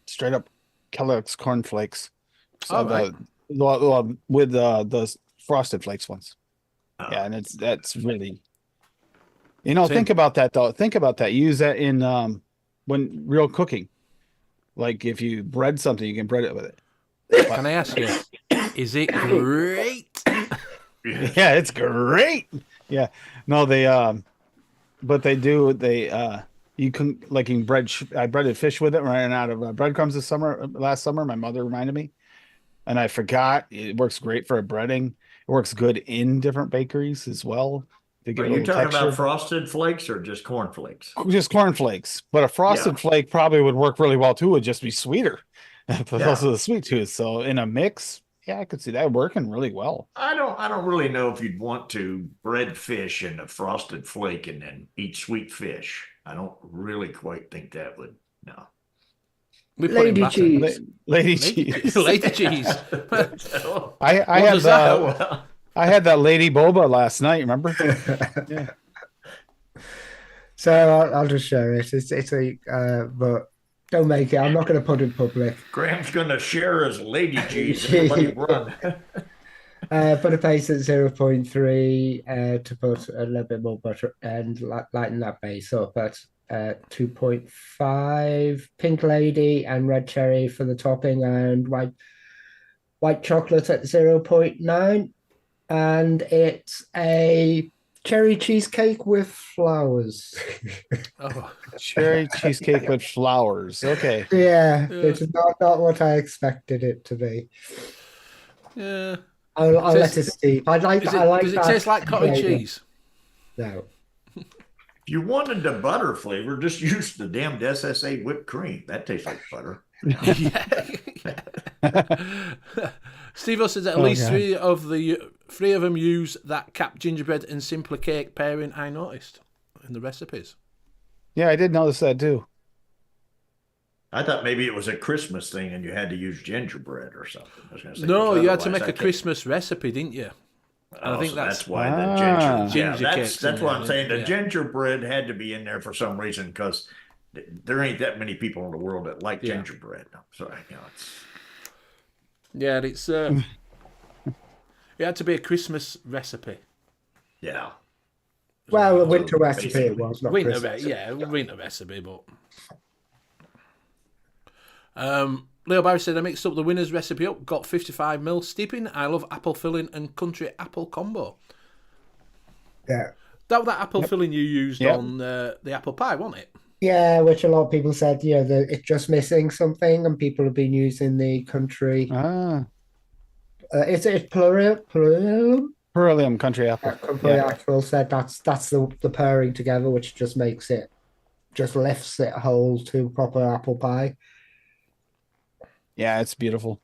straight up Kellogg's Corn Flakes. So All right. with the Frosted Flakes ones. Oh. Yeah, and that's really, Same. think about that though. Think about that. Use that in when real cooking. Like if you bread something, you can bread it with it. Can I ask you, is it great? Yeah, it's great. Yeah. No, but they you can bread. I breaded fish with it, running out of breadcrumbs last summer. My mother reminded me, and I forgot. It works great for a breading. It works good in different bakeries as well. To Are get a you little talking texture. about frosted flakes or just corn flakes? Just corn flakes, but a frosted flake probably would work really well too. It would just be sweeter. But also the sweet tooth. So in a mix, yeah, I could see that working really well. I don't really know if you'd want to bread fish in a frosted flake and then eat sweet fish. I don't really quite think that would. No. We put in Lady batter. cheese. Lady cheese. Lady cheese. I had that Lady Boba last night. Remember? Yeah. So I'll just share it. It's a but don't make it. I'm not going to put it in public. Graham's gonna share his lady cheese. Everybody run. Put a paste at 0.3 to put a little bit more butter and lighten that base up at 2.5. Pink Lady and red cherry for the topping, and white chocolate at 0.9. And it's a cherry cheesecake with flowers. Oh, Cherry cheesecake with flowers. Okay. Yeah, it's not what I expected it to be. yeah. I'll let it steep. I like Does it that taste like cottage flavour. cheese? No. If you wanted the butter flavor, just use the damned SSA whipped cream. That tastes like butter. Yeah. Steve says that at least three of them use that capped gingerbread and simpler cake pairing. I noticed in the recipes. Yeah, I did notice that too. I thought maybe it was a Christmas thing and you had to use gingerbread or something. I was gonna say, No, because you had to otherwise make a Christmas recipe, didn't you? And I think so that's why the Ginger that's cakes in what I'm there, saying. The yeah. gingerbread had to be in there for some reason because there ain't that many people in the world that like Yeah. gingerbread. So it's Yeah, it's it had to be a Christmas recipe. yeah. Well, a winter So recipe it basically- was, not Winter, Christmas. winter recipe, but. Leo Barry said I mixed up the winner's recipe up, got 55ml steeping. I love apple filling and country apple combo. Yeah. That apple filling you used Yep. on the apple pie, wasn't it? Yeah, which a lot of people said, it's just missing something, and people have been using the country Ah, It's plurium. Beryllium country apple. Company Yeah. Actual said that's the pairing together, which just lifts it whole to proper apple pie. Yeah, it's beautiful.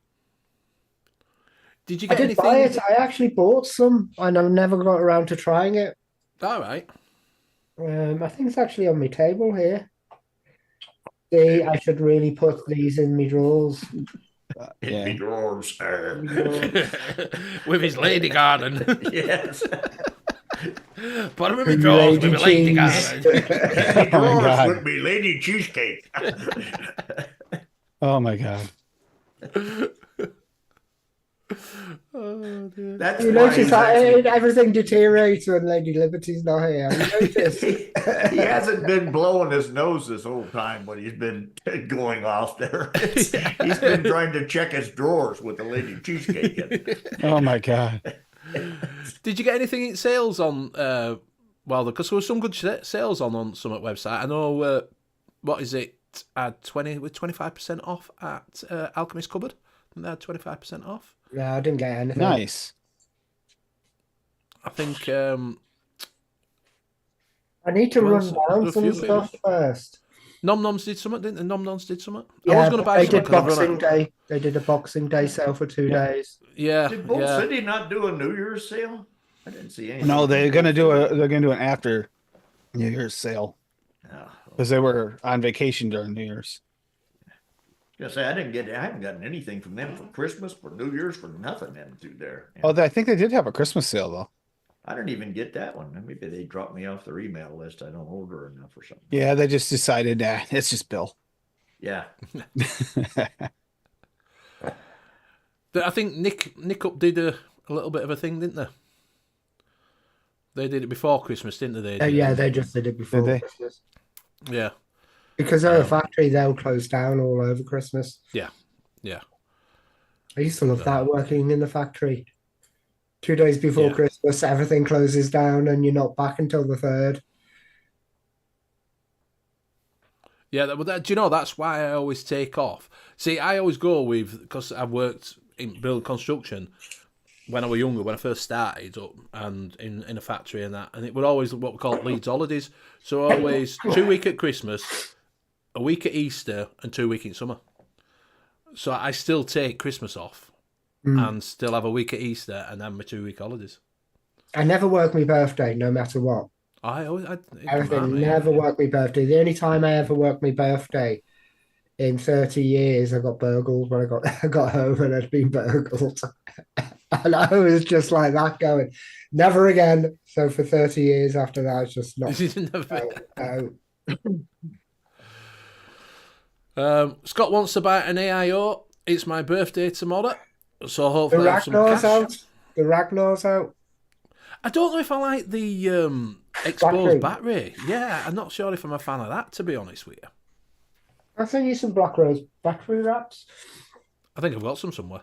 Did you I get did buy anything? it. I actually bought some, and I've never got around to trying it. All right. I think it's actually on my table here. See, I should really put these in my drawers. In me drawers. With his lady garden. Yes. Put him in my drawers with my lady cheese. garden. In me Oh my drawers God. would be lady cheesecake. Oh my God. Oh, dear. That's You why notice he's that actually, everything deteriorrates when Lady Liberty's not here. You notice? he hasn't been blowing his nose this whole time when he's been going off there. He's been trying to check his drawers with the lady cheesecake in it. Oh my God. Did you get anything in sales on? Because there was some good sales on some website. I know. What is it? 25% off at Alchemist Cupboard. They had 25% off. No, I didn't get anything. Nice. I think. I need to run down some stuff first. Nom Noms did something, didn't they? Nom Noms did something. I Yeah, was going to buy they something did 'cause I've run Boxing out. Day. They did a Boxing Day sale for 2 days. Yeah, Did Bull yeah. City not do a New Year's sale? I didn't see anything. No, they're gonna do an after New Year's sale Oh, because they were on vacation during New Year's. I was gonna say I haven't gotten anything from them for Christmas, for New Year's, for nothing them through there. Oh, I think they did have a Christmas sale though. I didn't even get that one. Maybe they dropped me off their email list. I don't order enough or something. Yeah, they just decided it's just Bill. Yeah. I think Nick Up did a little bit of a thing, didn't they? They did it before Christmas, didn't they? Yeah, they just did it before Did they? Christmas. Yeah, Because they're a factory, they'll close down all over Christmas. yeah. I used to love that, working in the factory. 2 days before Yeah. Christmas, everything closes down and you're not back until the 3rd. Yeah, do you know, that's why I always take off. See, I always go with, because I've worked in build construction when I was younger, when I first started up, and in a factory and that, and it was always what we call Leeds holidays. So always 2 weeks at Christmas, a week at Easter, and 2 weeks in summer. So I still take Christmas off and still have a week at Easter and then my 2 week holidays. I never work my birthday, no matter what. Everything Never work my birthday. The only time I ever worked my birthday in 30 years, I got burgled when I got home and I'd been burgled. And I was just like that going, never again. So for 30 years after that, it's just not. Scott wants to buy an AIO. It's my birthday tomorrow, so The hopefully I have some Ragnar's cash. out. The Ragnar's out. I don't know if I like the exposed battery. Yeah, I'm not sure if I'm a fan of that, to be honest with you. I'll send you some Black Rose battery wraps. I think I've got some somewhere.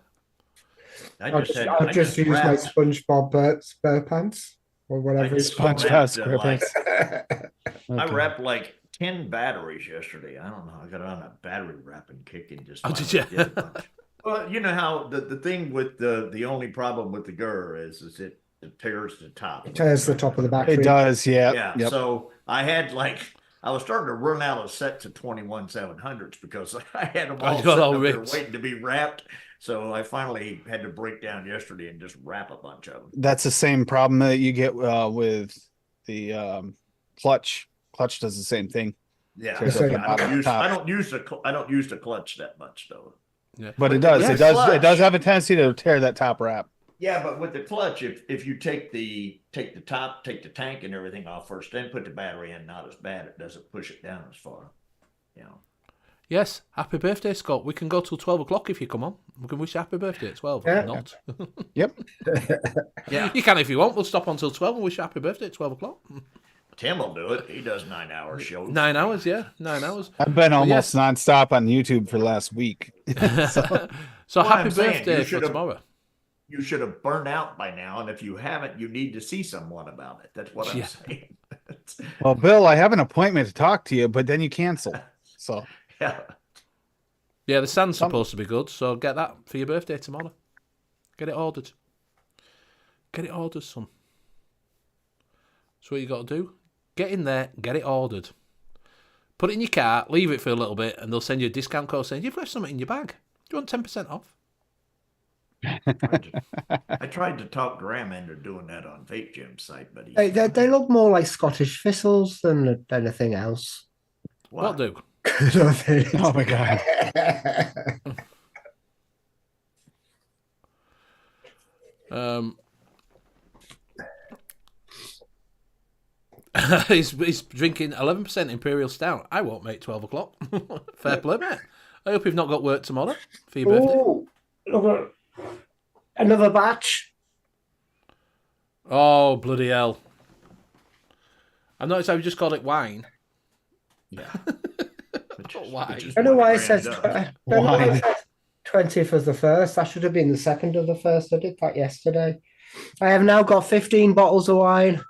I'll just use my SpongeBob spare pants or whatever. SpongeBob SquarePants. I wrapped like 10 batteries yesterday. I don't know. I got on a battery wrapping kick and just. Oh, did you? did a bunch. Well, you know how the thing with the only problem with the GUR is it tears the top. It tears the top of the battery. It does, yeah. Yeah. Yep. So I was starting to run out of sets of 21-700s because I had them all sitting up there waiting to be wrapped. So I finally had to break down yesterday and just wrap a bunch of them. That's the same problem that you get with the clutch. Clutch does the same thing. Yeah, Tears up the I bottom don't use the clutch that much though. Yeah. But it does. It does have a tendency to tear that top wrap. Yeah, but with the clutch, if you take the tank and everything off first, then put the battery in, not as bad. It doesn't push it down as far. You know. Yes, happy birthday, Scott. We can go till 12 o'clock if you come on. We can wish you happy birthday at 12. Yeah. Not. Yep. Yeah, you can if you want. We'll stop until 12 and wish you happy birthday at 12 o'clock. Tim will do it. He does 9-hour shows. 9 hours, yeah. 9 hours. I've been almost nonstop on YouTube for the last week. So Well, happy I'm saying, birthday you for should've- tomorrow. You should have burned out by now, and if you haven't, you need to see someone about it. That's what I'm Yeah. saying. Well, Bill, I have an appointment to talk to you, but then you cancel. So Yeah. Yeah, the sand's supposed to be good, so get that for your birthday tomorrow. Get it ordered. Get it ordered, son. That's what you got to do. Get in there, get it ordered. Put it in your cart, leave it for a little bit, and they'll send you a discount code saying, you've left something in your bag. Do you want 10% off? I tried to talk Graham into doing that on Vape Jim's site, but They look more like Scottish thistles than anything else. What do? Oh my God. He's drinking 11% Imperial Stout. I won't make 12 o'clock. Fair play, mate. I hope you've not got work tomorrow for your birthday. Oh, look at another batch. Oh, bloody hell. I noticed how you just called it wine. yeah. Why? I don't know why it says Wine. 20th of the 1st. That should have been the 2nd of the 1st. I did that yesterday. I have now got 15 bottles of wine.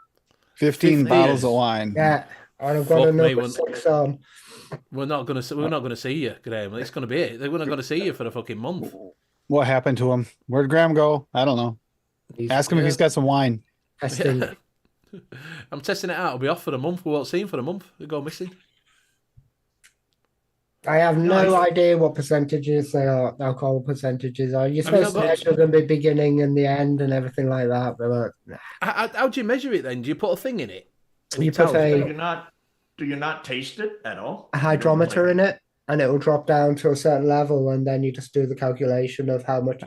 15 bottles of wine. Yeah, and I've got Fuck me, another 6 on. We're not gonna see you, Graham. It's gonna be it. We're not gonna see you for a fucking month. What happened to him? Where'd Graham go? I don't know. Ask him if he's got some wine. Testing. I'm testing it out. It'll be off for a month. We won't see him for a month. We'll go missing. I have no idea what percentages they are, alcohol percentages are. You're supposed to measure them the beginning and the end and everything like that. But How do you measure it then? Do you put a thing in it? you put Do you not taste it at all? a hydrometer in it, and it will drop down to a certain level, and then you just do the calculation of how much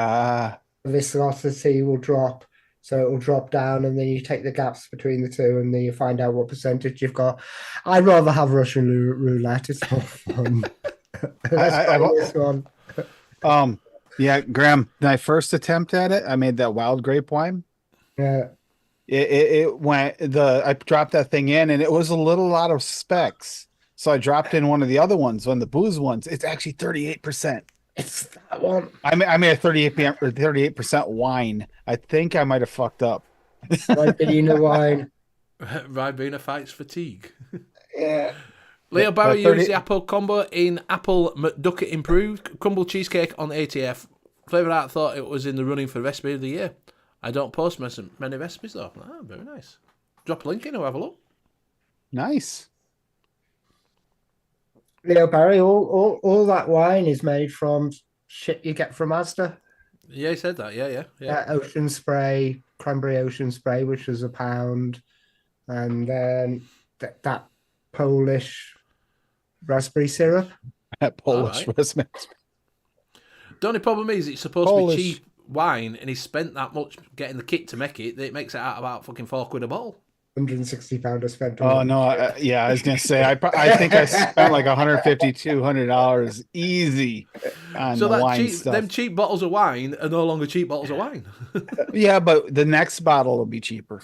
viscosity will drop. So it will drop down, and then you take the gaps between the two, and then you find out what percentage you've got. I'd rather have Russian roulette. It's more fun. This one. Yeah, Graham, my first attempt at it, I made that wild grape wine. Yeah. It went I dropped that thing in, and it was a little out of specs. So I dropped in one of the other ones, one of the booze ones. It's actually 38%. It's that one. I made a 38% wine. I think I might have fucked up. Ribena wine. Ribena fights fatigue. Yeah. Leo Barry used the apple combo in Apple McDucket Improved crumble cheesecake on ATF. Flavour Art thought it was in the running for recipe of the year. I don't post many recipes though. Ah, very nice. Drop a link in or have a look. Nice. Leo Barry, all that wine is made from shit you get from Asda. Yeah, he said that. Yeah. Ocean Spray, cranberry Ocean Spray, which was £1, and then that Polish raspberry syrup. That Polish raspberry. The only problem is it's supposed to be cheap wine, and he spent that much getting the kit to make it. That it makes it out about fucking £4 a bottle. £160 I spent. Oh no! I was gonna say I think I spent like $150, $200 easy on the wine stuff. Them cheap bottles of wine are no longer cheap bottles of wine. Yeah, but the next bottle will be cheaper.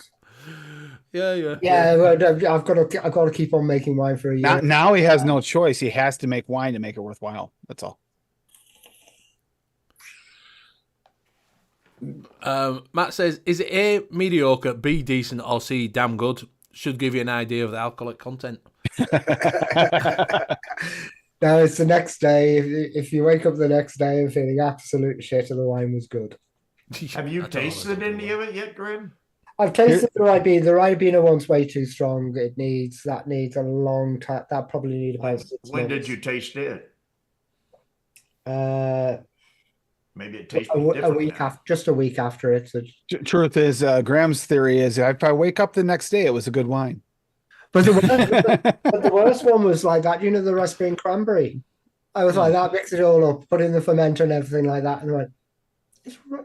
Yeah. I've got to keep on making wine for a year. Now he has no choice. He has to make wine to make it worthwhile. That's all. Matt says, is it A, mediocre, B, decent, or C, damn good? Should give you an idea of the alcoholic content. No, it's the next day. If you wake up the next day and feeling absolute shit and the wine was good. Have you tasted any of it yet, Grim? I've tasted the Ribena. The Ribena one's way too strong. That needs a long time. That probably need about 6 months. When did you taste it? Maybe it tastes a week after, just a week after it. So. Truth is, Graham's theory is if I wake up the next day, it was a good wine. But the worst one was like that. You know, the raspberry and cranberry. I was like that, mix it all up, put in the fermenter and everything like that, and I went,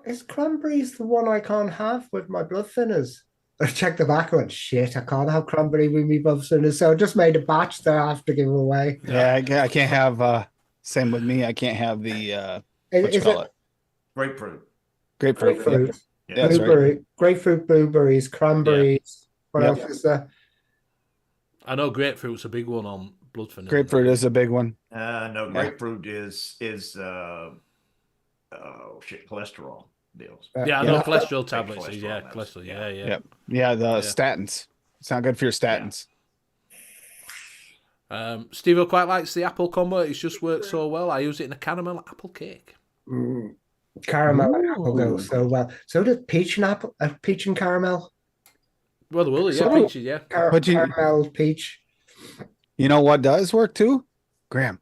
is cranberries the one I can't have with my blood thinners? I checked the back and went, shit, I can't have cranberry with my blood thinners. So I just made a batch that I have to give away. Yeah, I can't have, same with me, I can't have the, what you call it? Grapefruit. Grapefruit. Yeah, blueberry, right. Grapefruit, blueberries, cranberries. What else is there? I know grapefruit's a big one on blood thinner. Grapefruit is a big one. No, grapefruit is cholesterol deals. Yeah, I know cholesterol tablets. Cholesterol. Yeah, the statins. It's not good for your statins. Steve quite likes the apple combo. It's just worked so well. I use it in a caramel apple cake. Caramel and apple go Ooh. so well. So does peach and apple, peach and caramel. Well, the will, yeah, So- peaches, yeah. But you- Caramel, peach. You know what does work too? Graham.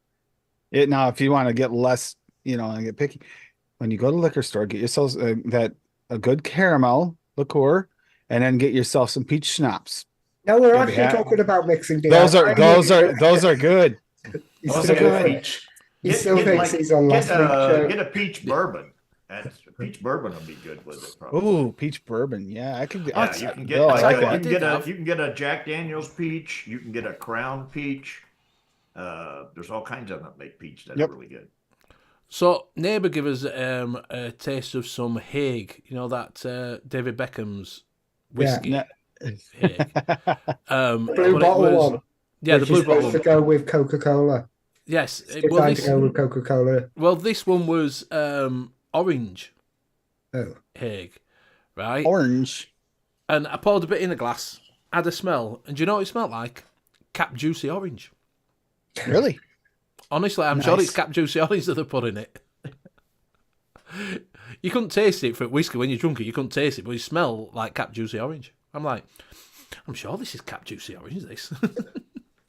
Now, if you want to get less, and get picky, when you go to the liquor store, get yourself a good caramel liqueur, and then get yourself some peach schnapps. No, we're Yeah, actually yeah. talking about mixing DIY. Those are good. He's Also, still get a going. peach. He still thinks he's on last week's show. Get a peach bourbon. Peach bourbon will be good with it. Probably. Ooh, peach bourbon. Yeah, I could. Yeah, you can get Bill, I like I that. you can get a Jack Daniel's peach. You can get a Crown peach. There's all kinds of them that make peach that are really good. So, neighbour give us a taste of some Hague. You know that David Beckham's whiskey. Yeah. Hague. Blue but bottle one. Yeah, the Which blue is supposed bottle to one. go with Coca-Cola. Yes. It's designed to go with Coca-Cola. This one was orange Oh. Hague, right? Orange. And I poured a bit in a glass, had a smell, and do you know what it smelled like? Cap Juicy Orange. Really? Honestly, I'm sure it's Cap Juicy Orange that they put in it. You couldn't taste it for whiskey when you drunk it. You couldn't taste it, but it smelled like Cap Juicy Orange. I'm like, I'm sure this is Cap Juicy Orange. This.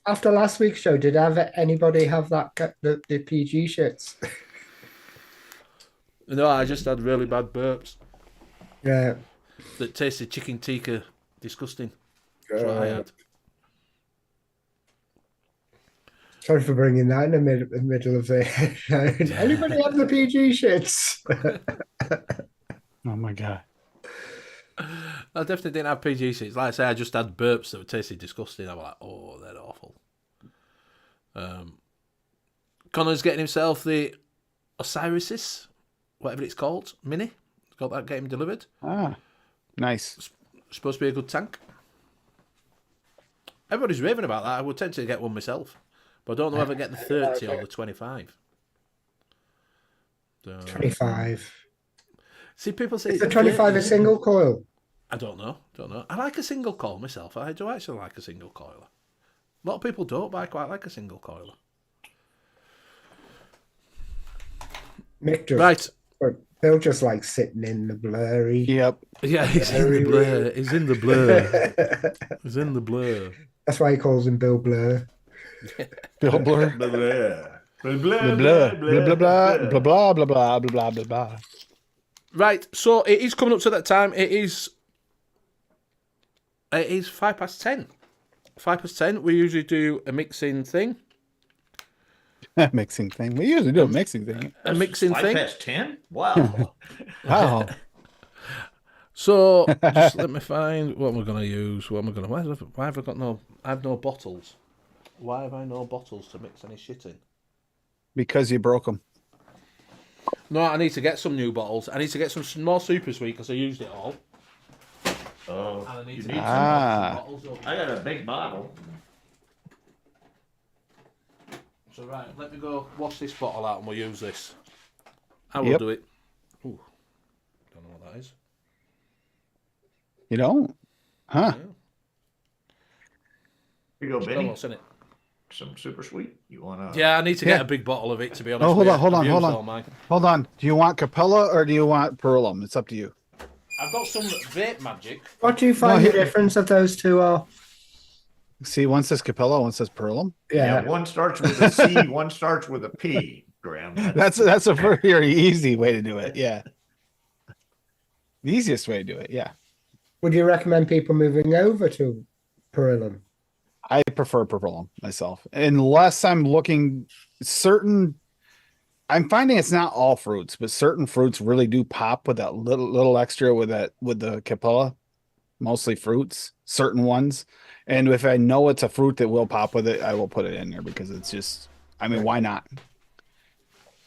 After last week's show, did anybody have the PG shits? No, I just had really bad burps Yeah. that tasted chicken tikka disgusting. That's what I had. Sorry for bringing that in the middle of the show. Anybody have the PG shits? Oh my god. I definitely didn't have PG shits. Like I say, I just had burps that tasted disgusting. I was like, oh, they're awful. Connor's getting himself the Osiris, whatever it's called, mini. Got that getting delivered. Ah, nice. Supposed to be a good tank. Everybody's raving about that. I would tend to get one myself, but I don't know whether I get the 30 or the 25. So, 25. see, people say Is the 25 a single coil? I don't know. I like a single coil myself. I do actually like a single coiler. A lot of people don't, but I quite like a single coiler. Mick just, Right. Bill just like sitting in the blurry. Yep. Yeah, he's in the blur. He's in the blur. He's in the blur. That's why he calls him Bill Blur. Bill Blur. Blah, blah, Blah blah blah blah blah blah blah blah blah blah blah blah. Right, so it is coming up to that time. It is 10:05. 10:05. We usually do a mixing thing. Mixing thing. We usually do a mixing thing. A mixing thing. 10? Wow. Wow. So just let me find what we're going to use. Why have I got no? I have no bottles. Why have I no bottles to mix any shit in? Because you broke them. No, I need to get some new bottles. I need to get some more Super Sweet because I used it all. Oh, And I need you to need get some. Ah. bottles up. I got a big bottle. So right, let me go wash this bottle out and we'll use this. I will Yep. do it. Ooh, don't know what that is. You don't? Huh? Here you go, Don't know Benny. what's in it. Some super sweet. You want to? Yeah, I need to get Yeah. a big bottle of it to be honest. Oh, hold with on, you. hold on, I've hold used on. all mine. Hold on. Do you want Capella or do you want Perlum? It's up to you. I've got some vape magic. What do you find No, the difference of those two are? See, one says Capella, one says Perlum. Yeah, Yeah. one starts with a C, one starts with a P, Graham. That's a very easy way to do it. Yeah. The easiest way to do it. Yeah. Would you recommend people moving over to Perillum? I prefer Perlum myself, unless I'm looking I'm finding it's not all fruits, but certain fruits really do pop with that little extra with the Capella, mostly fruits, certain ones. And if I know it's a fruit that will pop with it, I will put it in there because it's just, why not?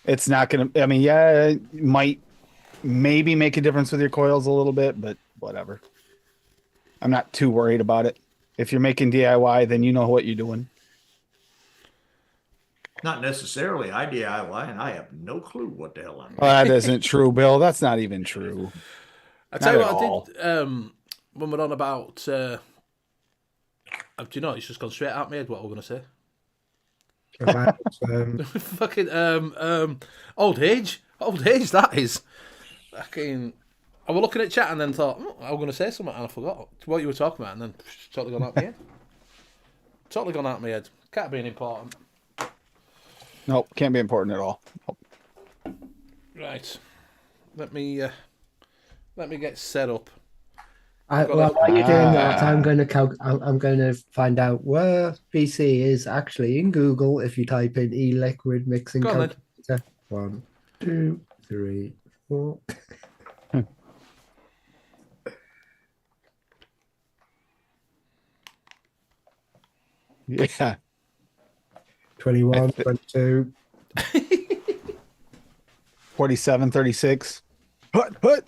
It's not going to, yeah, it might maybe make a difference with your coils a little bit, but whatever. I'm not too worried about it. If you're making DIY, then you know what you're doing. Not necessarily. I DIY, and I have no clue what the hell I'm doing. Well, that isn't true, Bill. That's not even true. I tell you Not what at I all. did when we're on about. Do you know? It's just gone straight out my head. What we're going to say. About, Fucking old age. Old age. That is. I was looking at chat and then thought, I was going to say something and I forgot what you were talking about and then totally gone out my head. Totally gone out of my head. Can't be important. Nope, can't be important at all. Nope. Right. Let me get set up. While you're doing that, I'm going to find out where BC is actually in Google if you type in e-liquid mixing calculator. 1, 2, 3, 4. Yeah. 21, 22. 47, 36. Put.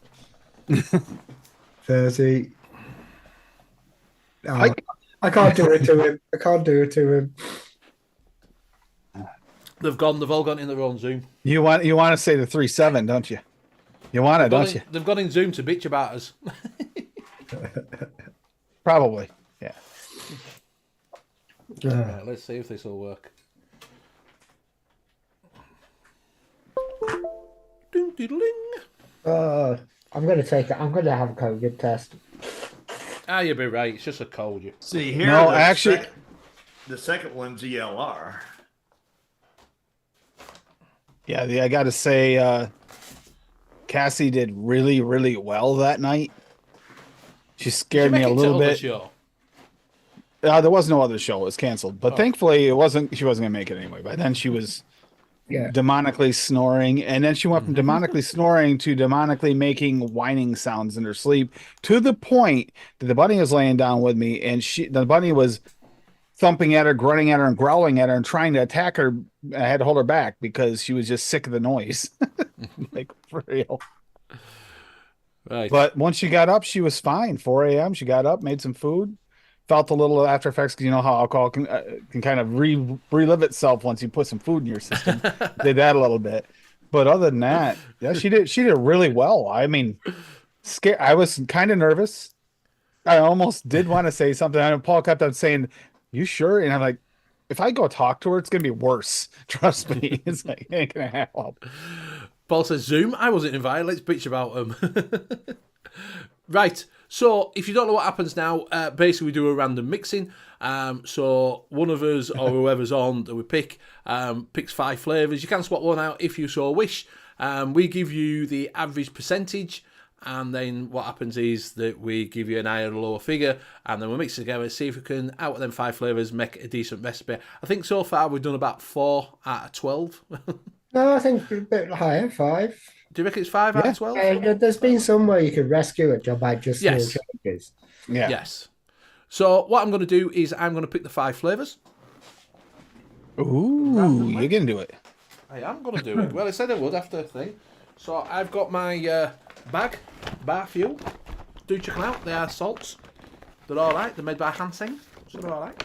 30. Oh, I can't do it to him. I can't do it to him. They've all gone in their own Zoom. You want to say the 37, don't you? You want it, don't you? They've gone in Zoom to bitch about us. Probably. Yeah. Let's see if this will work. I'm going to take it. I'm going to have a COVID test. You'll be right. It's just a cold. See here. No, actually, the second one's ELR. Yeah, I got to say, Cassie did really, really well that night. She scared me a little bit. There was no other show; it was canceled. But thankfully, it wasn't. She wasn't gonna make it anyway. By then, she was demonically snoring, and then she went from demonically snoring to demonically making whining sounds in her sleep, to the point that the bunny was laying down with me, and the bunny was thumping at her, grunting at her, and growling at her, and trying to attack her. I had to hold her back because she was just sick of the noise. Like, for real. Right. But once she got up, she was fine. 4 a.m. She got up, made some food, felt a little after effects because you know how alcohol can kind of relive itself once you put some food in your system. Did that a little bit, but other than that, yeah, she did really well. I mean, scared. I was kind of nervous. I almost did want to say something. I know Paul kept on saying, "You sure?" And I'm like, if I go talk to her, it's gonna be worse. Trust me. It's like, it ain't gonna help. Paul says, Zoom, I wasn't invited. Let's bitch about them. Right. So if you don't know what happens now, basically we do a random mixing. So one of us or whoever's on that we pick picks 5 flavours. You can swap one out if you so wish. We give you the average percentage. And then what happens is that we give you an higher or lower figure, and then we mix it together, see if we can, out of them 5 flavours, make a decent recipe. I think so far we've done about 4 out of 12. No, I think a bit higher, 5. Do you reckon it's 5 out of 12? There's been some where you could rescue it by just small changes. Yeah. Yes. So what I'm going to do is I'm going to pick the 5 flavours. Ooh, you're going to do it. I am going to do it. Well, I said I would after the thing. So I've got my bag, bar fuel. Do check them out. They are salts. They're all right. They're made by Hansing, so they're all right.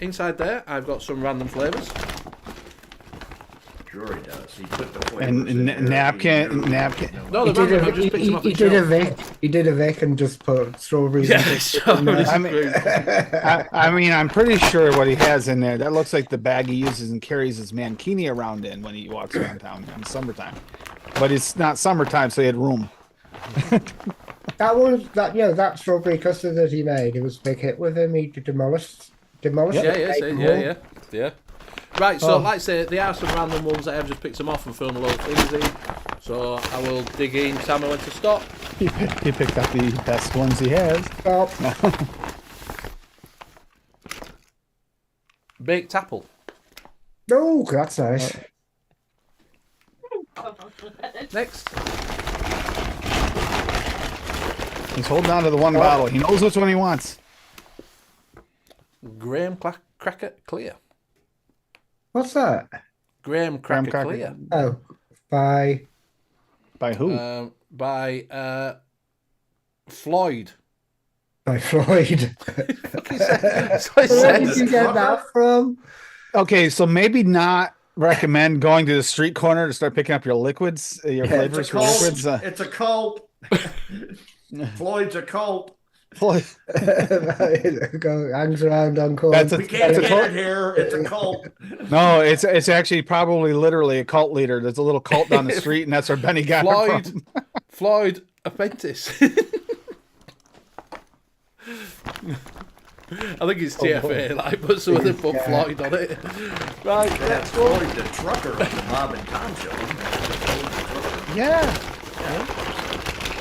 Inside there, I've got some random flavours. Sure he does. He put the flavors And in there. napkin. No, they're random. I just picked them off the He did a shelf. Vic. He did a Vic and just put strawberries. Yeah, in strawberries. I mean, I'm pretty sure what he has in there, that looks like the bag he uses and carries his mankini around in when he walks around town in summertime. But it's not summertime, so he had room. That strawberry custard that he made, it was a big hit with him. He demolished it. Yeah. Right, so like I say, there are some random ones that I've just picked them off and thrown a load of things in. So I will dig in, tell me when to stop. He picked up the best ones he has. Stop. Baked apple. Oh, that's nice. Next. He's holding on to the one bottle. He knows which one he wants. Graham Cracker Clear. What's that? Graham Cracker Clear. Oh, by who? By Floyd. By Floyd. That's what it Where did says. you get that from? Okay, so maybe not recommend going to the street corner to start picking up your liquids, your It's a flavors for cult. liquids. It's a cult. Floyd's a cult. Hangs around on corn. That's a- We can't It's a get cult. it here. It's a cult. No, it's actually probably literally a cult leader. There's a little cult down the street, and that's where Benny got it from. Floyd Apprentice. I think it's TFA, like, but some of them put Floyd on it. Right, That's next one. Floyd the trucker on the Bob and Tom show. Yeah.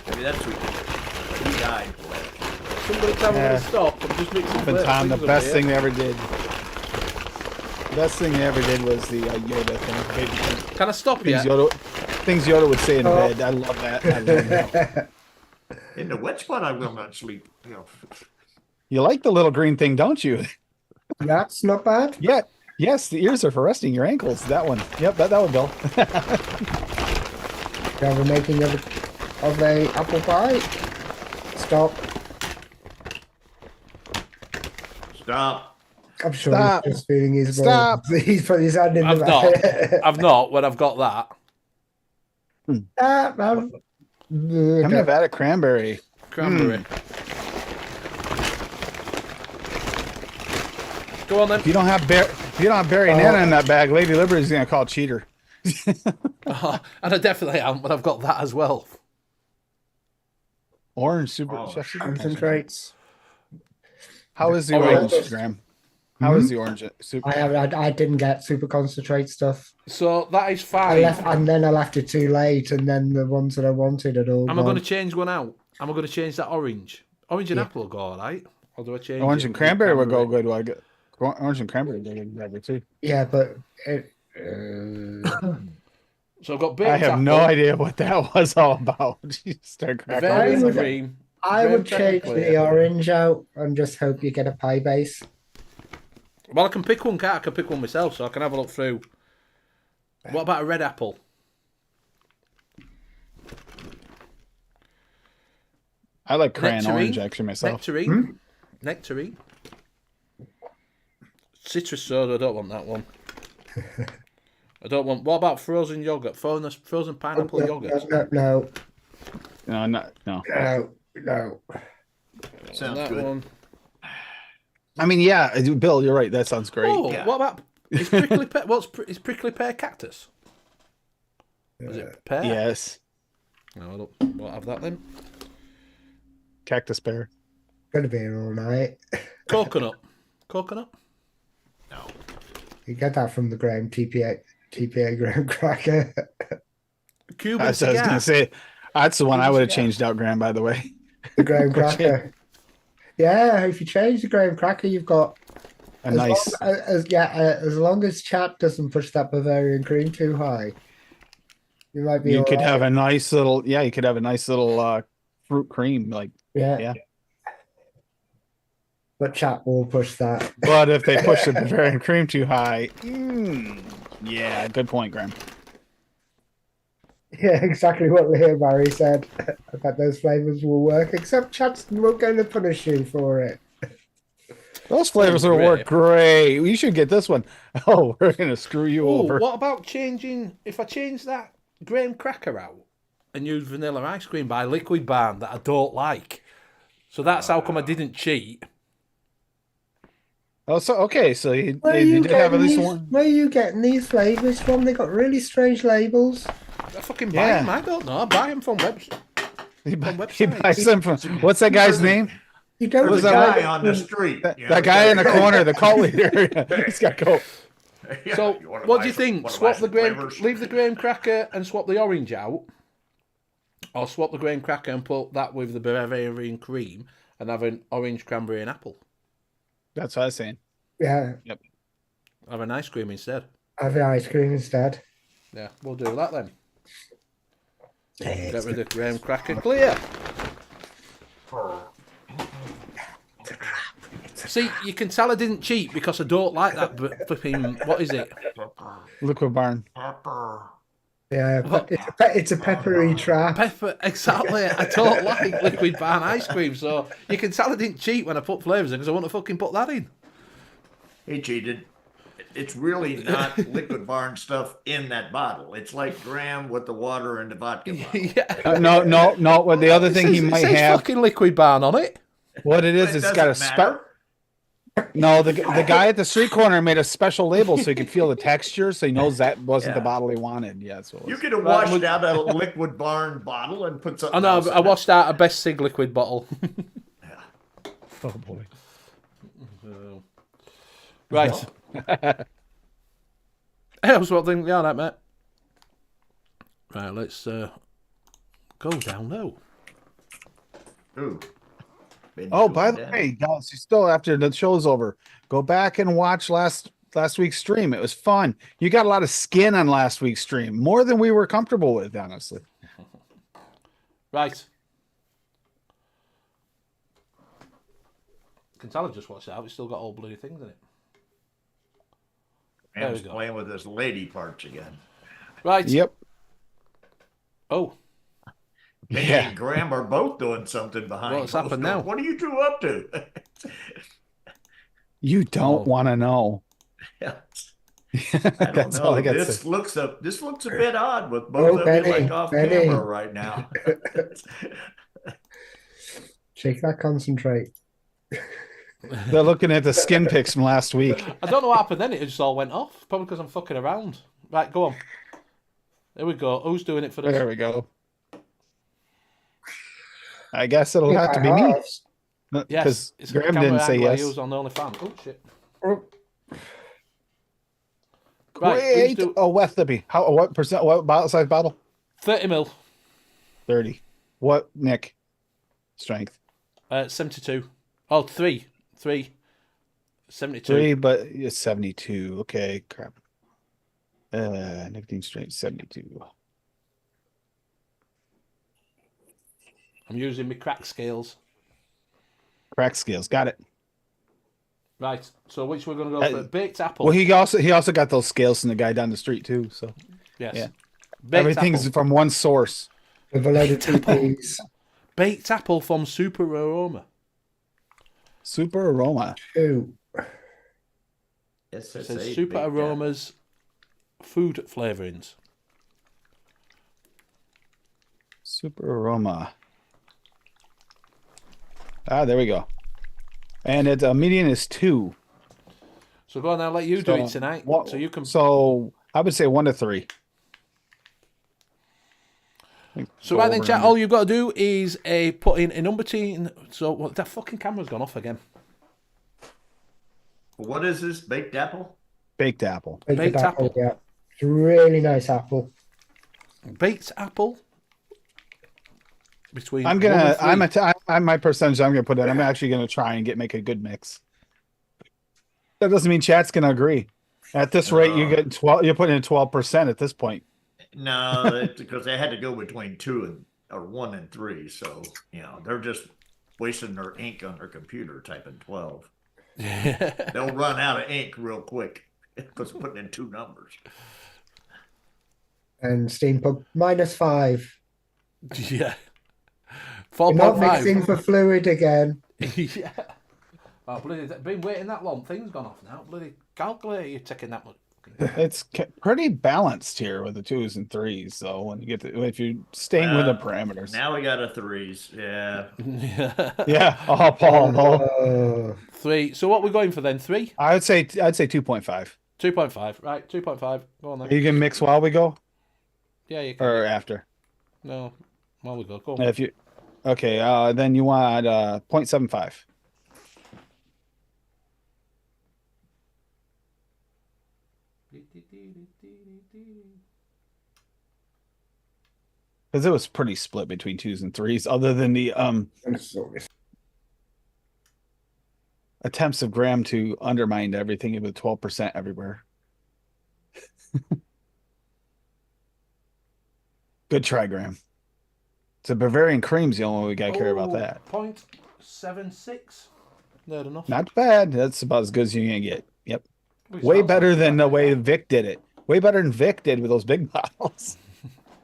Maybe that's who he died. Somebody tell me to stop. I'm just mixing But Tom, the things up best here. thing they ever did. The best thing they ever did was the Yoda thing. Can I stop Things you? things Yoda would say in bed. I love that. I love that. In the wet spot, I will not sleep. You know. You like the little green thing, don't you? That's not bad. Yeah. Yes, the ears are for resting your ankles. That one. Yep, that one, Bill. You have a making of a apple pie. Stop. Stop. I'm sure Stop. he's just feeling his Stop. balls. He's put his hand in I've the not. bag. I've not when I've got that. I've I've never had a cranberry. Cranberry. Go on then. If you don't have Barry Nana in that bag, Lady Liberty's gonna call cheater. Oh, and I definitely am, but I've got that as well. Orange super. Oh, Chef Super- concentrates. How is the Orange. orange, Graham? How is the orange super? I didn't get super concentrate stuff. So that is I fine. left, and then I left it too late, and then the ones that I wanted had all Am I gone. going to change one out? Am I going to change that orange? Orange and apple will go all right. Or do I change Orange it and with cranberry would go good. I get orange and cranberry would go too. Yeah, but it, So I've got baked I have apple, no idea what that was all about. You start cracking vanilla I would- cream. I graham would change cracker the clear. orange out and just hope you get a pie base. Well, I can pick one, can't I? I can pick one myself, so I can have a look through. What about a red apple? I like crayon Nectarine. orange actually myself. Nectarine. Nectarine. Citrus soda, I don't want that one. I don't want... What about frozen yogurt? Frozen pineapple yogurt? No. No. Sounds that good. one. I mean, yeah, Bill, you're right. That sounds great. Oh, Yeah. what about... Is prickly pear... is prickly pear cactus? Is it pear? Yes, No, I won't have that then. cactus pear. Gonna be here all night. Coconut. No. You get that from the Graham TPA Graham cracker. Cuban That's what I was cigar. gonna say. That's the one I would have cigar. changed out, Graham. By the way. The Graham cracker. Yeah, if you change the Graham cracker, you've got A nice. as long as chat doesn't push that Bavarian cream too high, you might be. You all could right. have a nice little. Yeah, you could have a nice little fruit cream. Like, Yeah. But chat will push that. but if they push the Bavarian cream too high, yeah, good point, Graham. Yeah, exactly what Leah Barry said. I bet those flavors will work, except chat's not going to punish you for it. Those flavors will work great. You should get this one. Oh, we're gonna screw you Oh, over. what about changing... If I change that graham cracker out and use vanilla ice cream by Liquid Barn that I don't like. So that's how come I didn't cheat. Oh, so okay, so you Where are did you have at getting least these? one. Where are you getting these flavors from? They got really strange labels. I fucking buy Yeah. them. I don't know. I buy them from websites. He website. buys them from. What's that guy's name? You don't. Was There's a that guy on the street. That guy in the corner, the cult leader. He's got coat. So, what do you think? Swap the graham, leave the graham cracker and swap the orange out, or swap the graham cracker and put that with the Bavarian cream and have an orange, cranberry, and apple. That's what I was saying. Yeah, Have an ice cream instead. have the ice cream instead. Yeah, we'll do that then. Yeah, Get rid of graham cracker. Clear. See, you can tell I didn't cheat because I don't like that flipping. What is it? Liquid Barn. Yeah, it's a peppery trap. Pepper, exactly. I don't like Liquid Barn ice cream, so you can tell I didn't cheat when I put flavours in because I want to fucking put that in. He cheated. It's really not Liquid Barn stuff in that bottle. It's like Graham with the water and the vodka bottle. Yeah. No. What the other thing he might it says have? fucking Liquid Barn on it. What it is, It it's got a doesn't matter. No, the guy at the street corner made a special label so he could feel the texture, so he knows that wasn't the Yeah. bottle he wanted. Yeah, that's what it You was. could have washed out a liquid barn bottle and put something I know. else I in washed out a Best Sig liquid bottle. it. Yeah. Oh boy. Right. Hey, what's what thing? Yeah, that mate. Right, let's go down low. Ooh. Been Oh, doing by the that. way, guys, you still after the show's over, go back and watch last week's stream. It was fun. You got a lot of skin on last week's stream, more than we were comfortable with, honestly. Right. Can tell I've just watched it out. It's still got all bloody things in it. There Man's we go. playing with his lady parts again. Right. Yep. Oh, Penny Yeah. and Graham are both doing something behind What's closed happened doors. now? What are you two up to? You don't want to know. Yeah. I don't That's know. all I got to This say. looks a bit odd with both of Benny, you like off Benny. camera right now. Shake that concentrate. They're looking at the skin pics from last week. I don't know what happened then. It just all went off. Probably because I'm fucking around. Right, go on. There we go. Who's doing it for us? There we go. I guess it'll have to be me. Yes, Because it's a Graham camera didn't say angle I yes. use on the OnlyFans. Oh shit! Oh, Right, Great. Oh, what Libby? How? What percent? What bottle size bottle? 30 mil, 30. What, Nick? Strength. 72. Oh, 3, 72. 3, but it's 72. Okay, crap. Nicotine strength 72. I'm using my crack scales. Crack scales. Got it. Right, so which we're going to go for? Baked apple. Well, he also got those scales from the guy down the street too. So Yes. yeah. Baked Everything's apple. from one source. with a load of TPs. Baked apple from Super Aroma. Super aroma. Two. It says Super Aromas food flavourings. Super aroma. Ah, there we go. And it's median is 2. So go on, I'll let you do it tonight. So you can. So I would say 1 to 3. So right then, chat. All you've got to do is put in a number team. So what? That fucking camera's gone off again. What is this? Baked apple? Baked apple. Baked apple. Yeah. It's a really nice apple. Baked apple. Between I'm 1 and gonna. 3. I'm my percentage. I'm gonna put in. I'm actually gonna try and make a good mix. That doesn't mean chat's gonna agree. At this rate, you get 12. You're putting in 12% at this point. No, that's because they had to go between 1 and 3. So, they're just wasting their ink on their computer typing 12. They'll run out of ink real quick because putting in 2 numbers. And Steampunk -5. Yeah. You're not 4.5. mixing for fluid again. Yeah. Oh, bloody, been waiting that long. Thing's gone off now. Bloody calculator, you're taking that much. It's pretty balanced here with the 2s and 3s. So when you get if you're staying with the parameters. Now we got a 3s. Yeah. Yeah. Oh, Paul. No. 3. So what we're going for then? 3? I'd say 2.5. 2.5. Right, 2.5. Go on then. You can mix while we go Yeah, you can. or after. No. Well, we go. Go on. If you okay, then you want 0.75. Because it was pretty split between 2s and 3s, other than the attempts of Graham to undermine everything with 12% everywhere. Good try, Graham. It's a Bavarian cream's the only way we gotta care about that. 0.76. Not enough. Not bad. That's about as good as you're gonna get. Yep. Which Way smells better like than that. the way Vic did it. Way better than Vic did with those big bottles.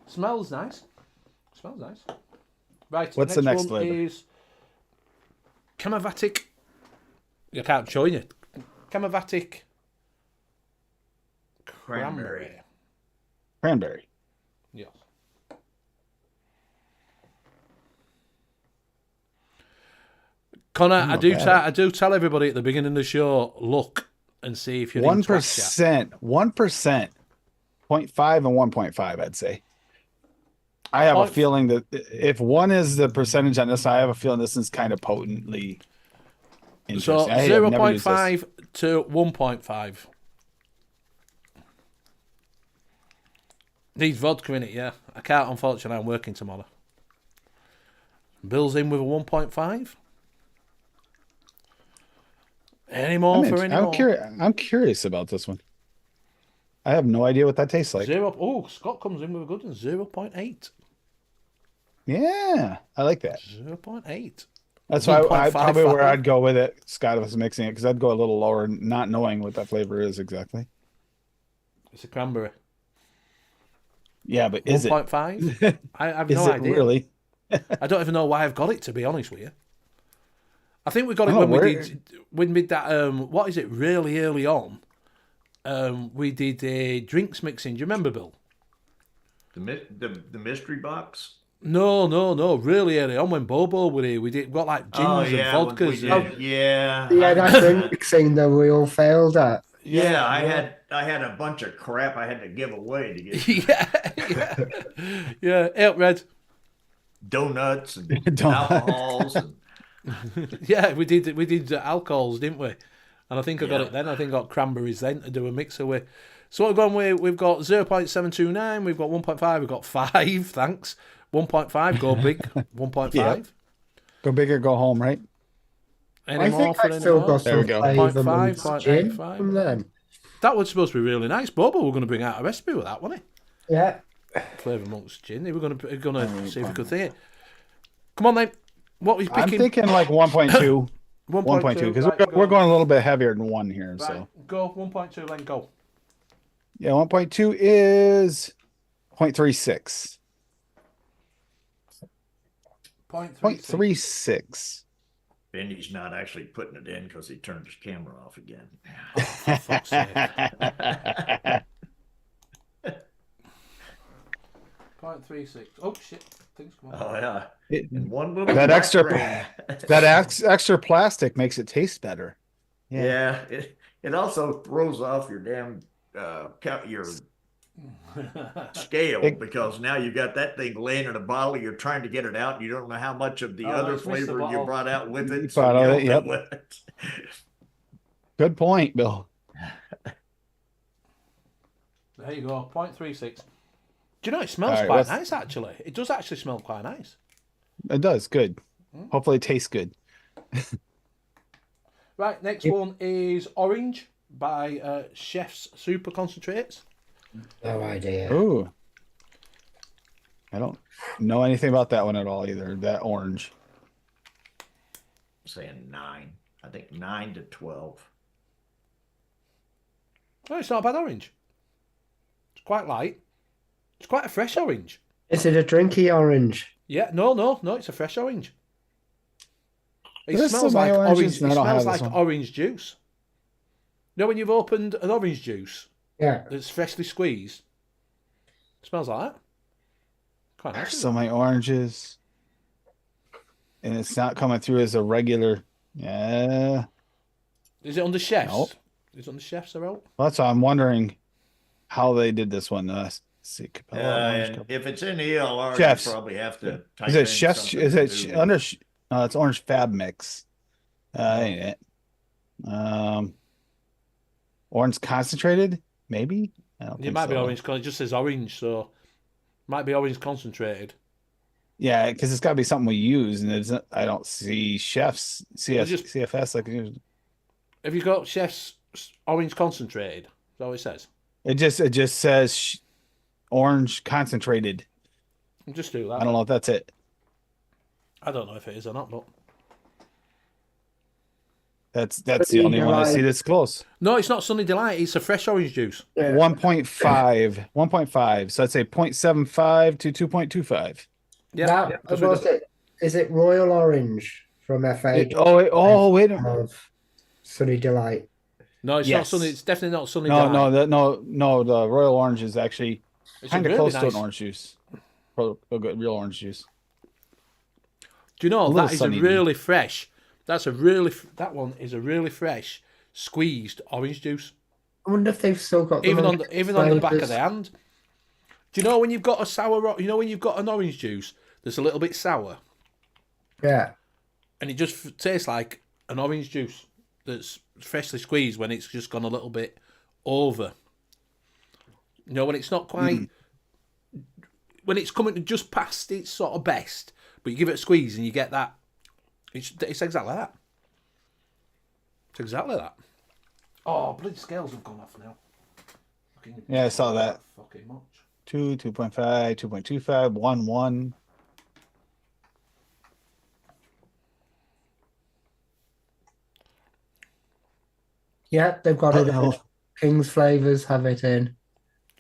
Smells nice. Smells nice. Right. What's the next one flavour? is Kamavatic. You can't show you. Kamavatic cranberry. Cranberry. Yes. Connor, I'm I not do bad. I do tell everybody at the beginning of the show, look and see if you're 1%, 1%, 0.5 and 1.5, I'd say. I have a feeling that if 1 is the percentage on this, I have a feeling this is kind of potently So interesting. I have never used this. 0.5 to 1.5. Needs vodka in it, yeah. I can't, unfortunately. I'm working tomorrow. Bill's in with a 1.5. Any more for any more? I'm curious about this one. I have no idea what that tastes like. Oh, Scott comes in with a good one. 0.8. Yeah, I like that. 0.8. That's why I probably where 1.55. I'd go with it. Scott was mixing it because I'd go a little lower, not knowing what that flavor is exactly. It's a cranberry. Yeah, but is 1.5? I have is no it idea. really? I don't even know why I've got it, to be honest with you. I think we got it Oh, when we did that, what is it, really early on. We did a drinks mixing. Do you remember, Bill? The mystery box? No. Really early on when Bobo was here, we got like gins and vodkas. Yeah. Yeah, that drink mixing that we all failed at. Yeah, I had a bunch of crap I had to give away to get yeah. Out red. donuts and alcohols. And, Yeah, we did alcohols, didn't we? And I think I got it then. I think I got cranberries then to do a mixer with. So what we've gone with, we've got 0.729, we've got 1.5, we've got 5, thanks. 1.5, go big. 1.5. Yep. Go big or go home, right? Any I more think for I any still more? got There we some go. flavour 0.5, mince gin 0.85. from them. That was supposed to be really nice. Bobo were going to bring out a recipe with that, wasn't he? Yeah. Flavour Monk's gin. They were going to see if we could think it. Come on then. What was picking? I'm thinking like 1.2. 1.2 because we're going a little bit heavier than 1 here. Right, So go 1.2, then go. yeah, 1.2 is 0.36. 0.36. Benny's not actually putting it in because he turned his camera off again. For fuck's sake. 0.36. Oh shit! Things come on. Oh yeah, and one little That extra grain. extra plastic makes it taste better. Yeah, it also throws off your damn your scale because now you got that thing laying in a bottle. You're trying to get it out, and you don't know how much of the other it's missed the flavor you bottle. brought out with it. You So brought you out don't it, know yep. what- Good point, Bill. There you go. 0.36. Do you know it smells All right, quite what's- nice? Actually, it does actually smell quite nice. It does good. Hopefully, it tastes good. Right, next one is Orange by Chef's Super Concentrates. No idea. Ooh, I don't know anything about that one at all either. That orange. I'm saying 9. I think 9 to 12. Oh, it's not a bad orange. It's quite light. It's quite a fresh orange. Is it a drinky orange? Yeah, no, it's a fresh orange. It There's smells so many like oranges, orange. and It I don't have smells this like one. orange juice. You know when you've opened an orange juice Yeah. that's freshly squeezed? It smells like that. Quite nice. There's isn't so many oranges, and it's not coming through as a regular. Yeah, it? Is it on the chefs? Nope. Is it on the chefs are out? well, that's why I'm wondering how they did this one. Let's see, Capella orange And cup. if it's in ELR, Chefs. you probably have to type Is in it chef's? something Is to it do with- under? No, it's orange fab mix. Ain't it? Orange concentrated, maybe. I don't It think might be so. orange because it just says orange, so might be orange concentrated. Yeah, because it's got to be something we use, and it's. I don't see chefs CFS like Have you got chef's orange concentrated? Is that what it says? it just says orange concentrated. I'll just do that. I don't know if that's it. I don't know if it is or not, but That's the only one I see that's close. no, it's not Sunny Delight. It's a fresh orange juice. 1.5. So I'd say 0.75 to 2.25. Yeah, That, because we was got- it? Is it Royal Orange from FA Wait a minute. of Sunny Delight? No, it's Yes. not Sunny. It's definitely not Sunny No, Delight. no. The Royal Orange is actually It's kind of really close nice. to an orange juice. A good real orange juice. Do you know little that is a Sunny D. really fresh? That one is a really fresh squeezed orange juice. I wonder if they've still got them Even on the back of flavours. the hand. Do you know when you've got a sour? You know when you've got an orange juice that's a little bit sour, Yeah. and it just tastes like an orange juice that's freshly squeezed when it's just gone a little bit over. You know, when it's not quite, when it's coming just past its sort of best, but you give it a squeeze and you get that. It's exactly that. It's exactly that. Oh, bloody scales have gone off now. Yeah, I saw that. Fucking much. 2, 2.5, 2.25, 1, 1. Yeah, they've got it in. Uh-oh. King's flavours have it in.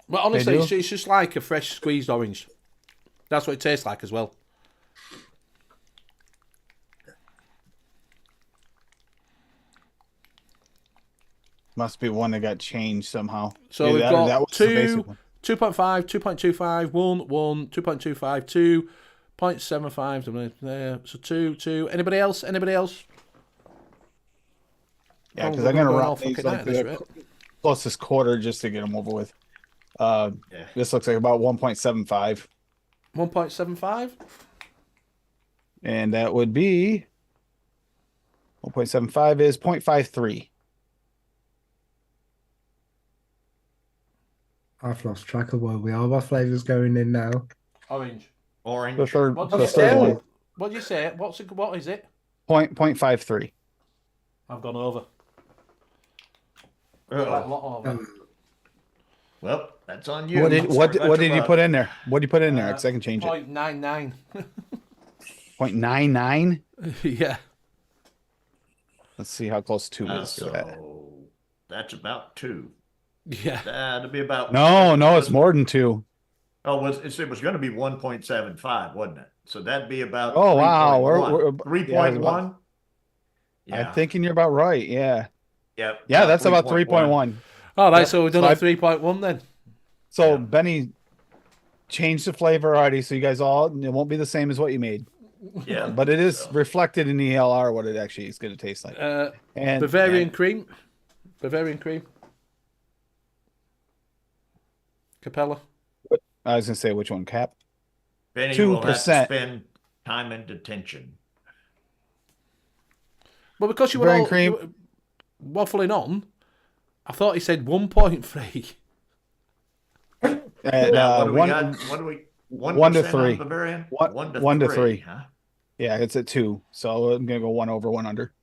Well, honestly, They do? it's just like a fresh squeezed orange. That's what it tastes like as well. Must be one that got changed somehow. So Yeah, we've that got was the basic one. 2.5, 2.25, 1, 1, 2.25, 2, 0.75. There. So 2, 2. Anybody else? Anybody else? Yeah, because Oh, I'm going to we're run all these fucking like out of this, the right? closest quarter just to get them over with. Yeah. This looks like about 1.75. 1.75? And that would be 1.75 is 0.53. I've lost track of where we are. What flavour's going in now? Orange. Orange. The third, What the did you third say? one. What did you say? What is it? 0.53. I've gone over. Uh-oh. Like a lot over. Well, that's on you. What did Sorry about you your put luck. in there? What did you put in there? Because I can change it. 0.99. 0.99. Yeah. Let's see how close 2 is to that. So that's about 2. Yeah. That'll be about. No, it's more than 2. Oh, it was going to be 1.75, wasn't it? So that'd be about. Oh, wow. 3.1. Yeah, it's about- 3.1. Yeah. I'm thinking you're about right. Yeah. Yeah. Yeah, that's about 3.1. All right, Yep. so we've done So a 3.1 then. So Yeah. Benny changed the flavor already, so you guys it won't be the same as what you made. Yeah. But it is reflected in the ELR what it actually is going to taste like. And Bavarian cream. Bavarian cream. Capella. I was going to say which one, Cap? Benny will have to 2%. spend time in detention. Well, because you were Bavarian all cream. you were waffling on, I thought he said 1.3. Now, what do we one, got? What do we? 1 to 1% 3. on Bavarian? One- 1 to 1 to 3. 3. Huh? Yeah, it's at 2. So I'm going to go 1 over, 1 under.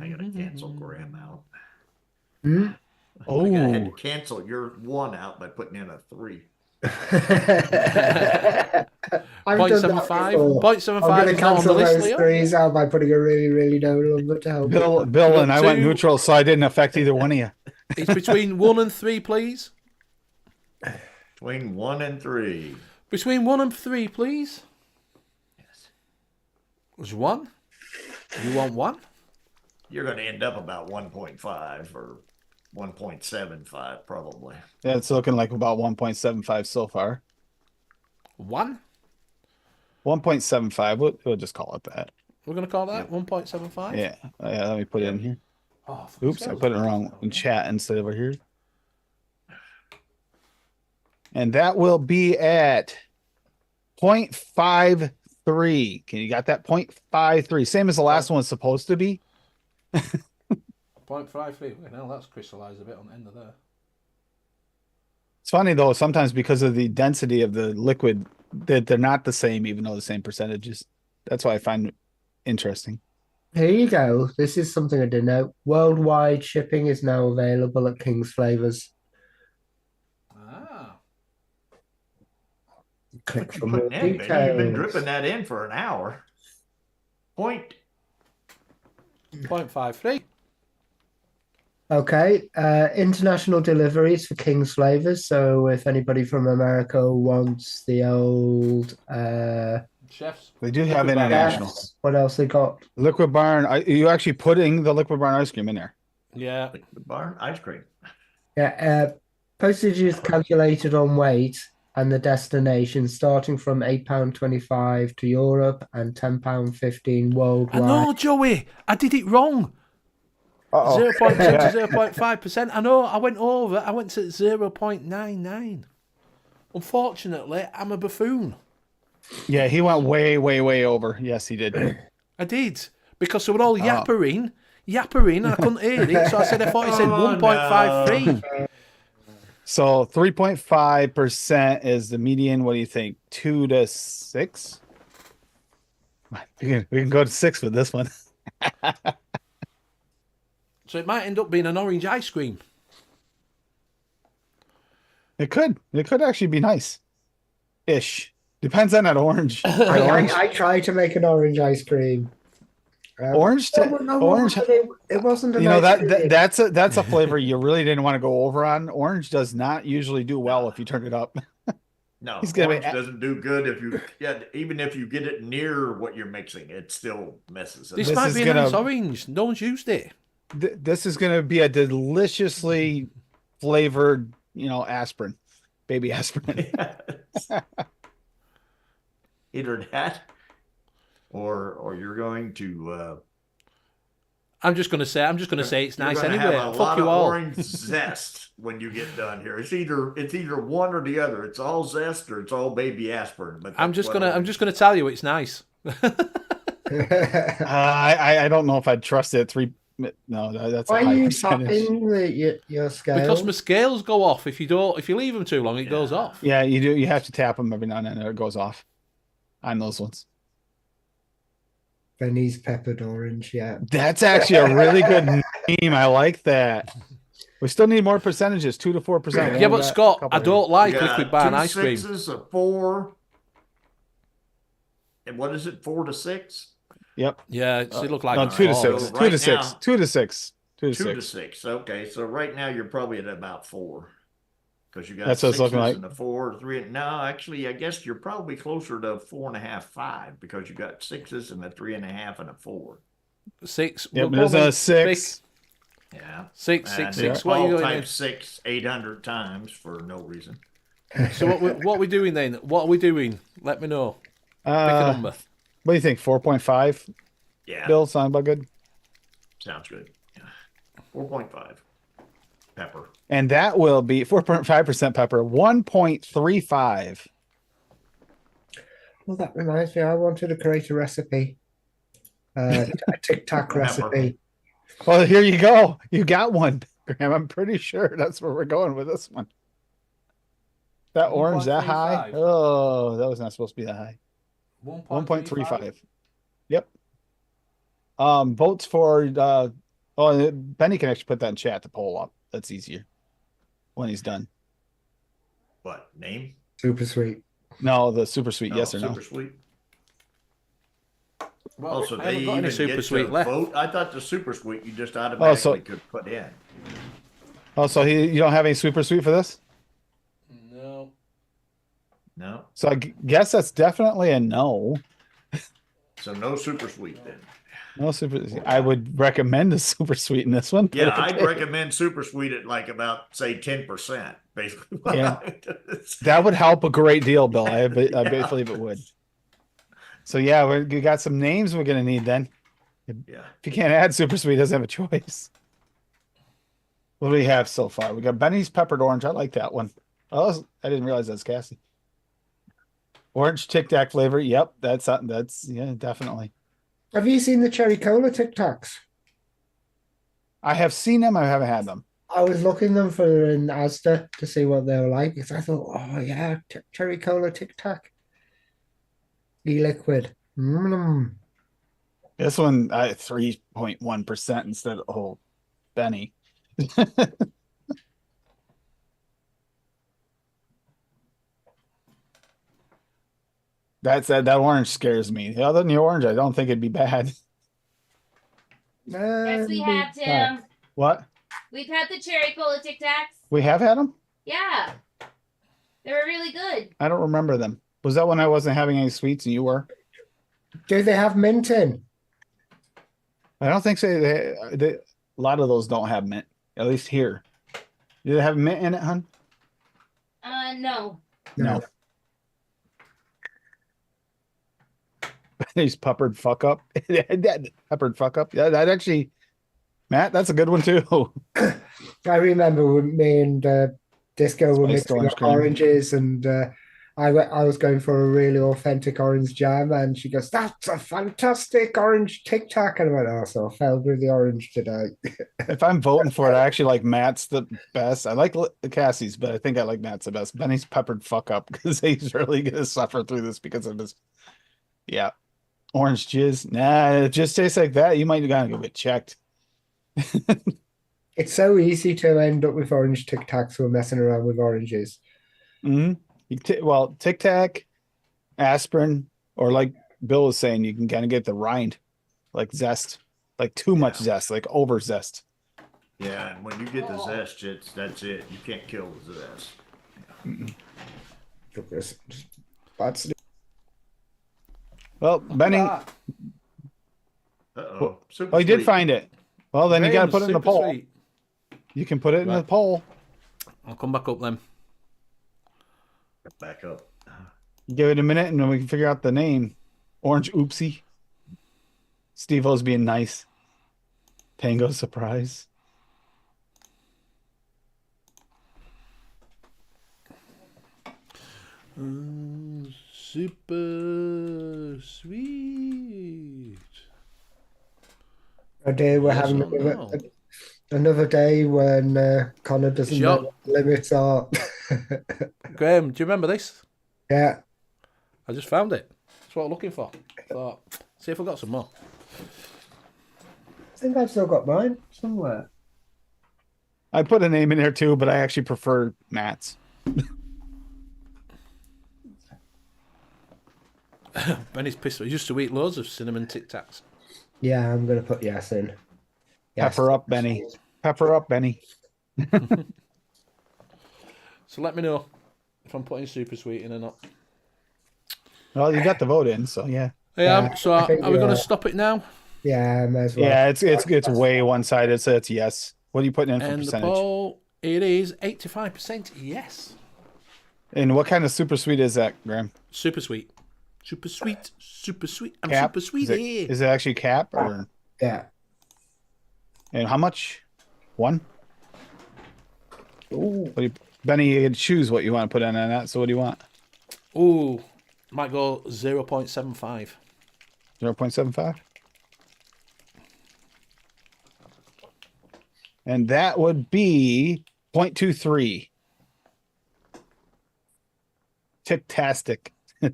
I gotta cancel Graham out. Hmm? Oh, I had to cancel your 1 out by putting in a 3. I've done that 0.75. before. 0.75 I'm going to is not on the cancel list, those Leo. 3s out by putting a really, really low number to help. Bill and I went 2. neutral, so I didn't affect either one of you. It's between 1 and 3, please. Between 1 and 3. Between 1 and 3, please. Yes. There's 1. You want 1? You're going to end up about 1.5 or 1.75 probably. Yeah, it's looking like about 1.75 so far. 1? 1.75. We'll just call it that. We're going to call that 1.75? Yeah. Let me put it in here. Oh, Oops, I put it wrong in chat instead of over here. And that will be at 0.53. Can you got that? 0.53. Same as the last one was supposed to be. 0.53. Well, that's crystallized a bit on the end of there. It's funny though, sometimes because of the density of the liquid, that they're not the same, even though the same percentages. That's why I find it interesting. Here you go. This is something I didn't know. Worldwide shipping is now available at King's Flavors. Ah. Click What you for more putting in, Benny? You've been details. dripping that in for an hour. 0.53. Okay, international deliveries for King's Flavors. So if anybody from America wants the old Chefs. They do have Liquid Barn. international. yes, what else they got? Liquid Barn. You actually putting the Liquid Barn ice cream in there? Yeah. The bar ice cream. Yeah, postage is calculated on weight. and the destination, starting from £8.25 to Europe and £10.15 I worldwide. know, Joey. I did it wrong. Uh-oh. 0.2 to 0.5%. I know. I went over. I went to 0.99. Unfortunately, I'm a buffoon. Yeah, he went way, way, way over. Yes, he did. I did. Because they were all yappering, and I couldn't hear it. So I thought he said 1.53. So 3.5% is the median. What do you think? 2 to 6? We can go to 6 with this one. So it might end up being an orange ice cream. It could. It could actually be nice. Ish. Depends on that orange. I tried to make an orange ice cream. Orange. It wasn't. You know that's a flavor you really didn't want to go over on. Orange does not usually do well if you turn it up. No, He's gonna orange doesn't do good if you even if you get it near what you're mixing, it still messes it This up. might be a nice orange. No one's used it. This is going to be a deliciously flavored, aspirin, baby aspirin. Either that, or you're going to. I'm just going to say it's nice you're gonna anyway. have a Fuck lot you of all. orange zest when you get done here. It's either one or the other. It's all zest or it's all baby aspirin. But I'm just gonna tell you it's nice. I don't know if I'd trust it. No, that's Why a high are you percentage. tapping your scale? Because my scales go off if you leave them too long. It goes off. Yeah, you do. You have to tap them every now and then, or it goes off. On those ones. Benny's peppered orange. Yeah, That's actually a really good name. I like that. We still need more percentages, 2 to 4%. Yeah, but Scott, I don't like liquid bar and ice Two cream. 6s, a 4, and what is it? 4 to 6. Yep. Yeah, it looked like No, it's 2 to four. 6. So 2 right to 6. now- 2 to 6. 2 to 2 to 6. 6. Okay, so right now you're probably at about 4. Because you got That's what it's looking 6s like. and a 4, 3. No, actually, I guess you're probably closer to 4.5, 5 because you got 6s and a 3.5 and a 4. 6. Yep, there's a 6. Yeah. Six. And What are you all going type in? 6 800 times for no reason. So what are we doing then? What are we doing? Let me know. Pick a number. What do you think? 4.5? Yeah. Bill, sound about good? Sounds good. Yeah. 4.5. Pepper. And that will be 4.5% pepper, 1.35. well, that reminds me. I wanted to create a recipe, a Tic Tac recipe. Well, here you go. You got one, Graham. I'm pretty sure that's where we're going with this one. That orange, that high? 1.35. Oh, that was not supposed to be that high. 1.35. Yep. Votes for Benny can actually put that in chat to poll up. That's easier when he's done. What? Name? Super sweet. No, the super sweet, yes or no? Super sweet. Well, Also, I they haven't got even any super get sweet to left. vote. I thought the super sweet you just automatically could put in. Oh, so you don't have any super sweet for this? No. No, So I guess that's definitely a no. so no super sweet then. No super. I would recommend a super sweet in this one. but Yeah, I'd okay. recommend super sweet at like about say 10%, basically. Yeah. That would help a great deal, Bill. I believe it would. So yeah, we got some names we're gonna need then. Yeah. If you can't add super sweet, it doesn't have a choice. What do we have so far? We got Benny's peppered orange. I like that one. Oh, I didn't realize that's Cassie. Orange Tic Tac flavor. Yep, that's yeah, definitely. Have you seen the cherry cola Tic Tacs? I have seen them. I haven't had them. I was looking them for in Asda to see what they were like because I thought, oh yeah, cherry cola Tic Tac. E-liquid. This one, 3.1% instead of Benny. That orange scares me. Other than the orange, I don't think it'd be bad. Yes, we have, Tim. What? We've had the cherry cola Tic Tacs. We have had them? Yeah. They were really good. I don't remember them. Was that when I wasn't having any sweets and you were? Do they have mint in? I don't think so. A lot of those don't have mint, at least here. Do they have mint in it, hon? No. No. He's peppered fuck up. Peppered fuck up. Yeah, that actually, Matt, that's a good one too. I remember when me and Disco were Spiced mixing orange up cream. oranges, and I was going for a really authentic orange jam, and she goes, "That's a fantastic orange Tic Tac," and I went, "Oh, so I failed with the orange today." If I'm voting for it, I actually like Matt's the best. I like Cassie's, but I think I like Matt's the best. Benny's peppered fuck up because he's really gonna suffer through this because of his, yeah, orange jizz. Nah, it just tastes like that. You might gotta go get checked. It's so easy to end up with orange Tic Tacs when messing around with oranges. Hmm. Well, Tic Tac, aspirin, or like Bill was saying, you can kind of get the rind, like zest, like too much zest, like over zest. Yeah, and when you get the zest, that's it. You can't kill the zest. That's Well, Benny, Uh-oh. oh, you did find it. Well, then you got to put it in the Super poll. sweet. You can put it in the Right. poll. I'll come back up then. Back up. Give it a minute, and then we can figure out the name. Orange Oopsie. Steve-O's being nice. Tango Surprise. Super sweet. a day we're Yes having or no? another day when Connor doesn't Sure. know what the limits are. Graham, do you remember this? Yeah. I just found it. That's what I'm looking for. Thought, see if I got some more. I think I've still got mine somewhere. I put a name in there too, but I actually prefer Matt's. Benny's pissed. I used to eat loads of cinnamon Tic Tacs. Yeah, I'm gonna put yes in. Yes. Pepper up, Benny. Pepper up, Benny. So let me know if I'm putting super sweet in or not. Well, you got the vote in, so yeah. Yeah. So I think are we going to you're- stop it now? Yeah, may as well. Yeah, it's way one-sided, so it's yes. What are you putting in for And the percentage? poll, it is 85% yes. And what kind of super sweet is that, Graham? Super sweet. Super sweet. Super sweet. I'm Cap? super sweet. Is it actually cap or? Yeah. And how much? One? Ooh. Benny, you can choose what you want to put in on that. So what do you want? Ooh, might go 0.75. 0.75? And that would be 0.23. Tic-tastic. I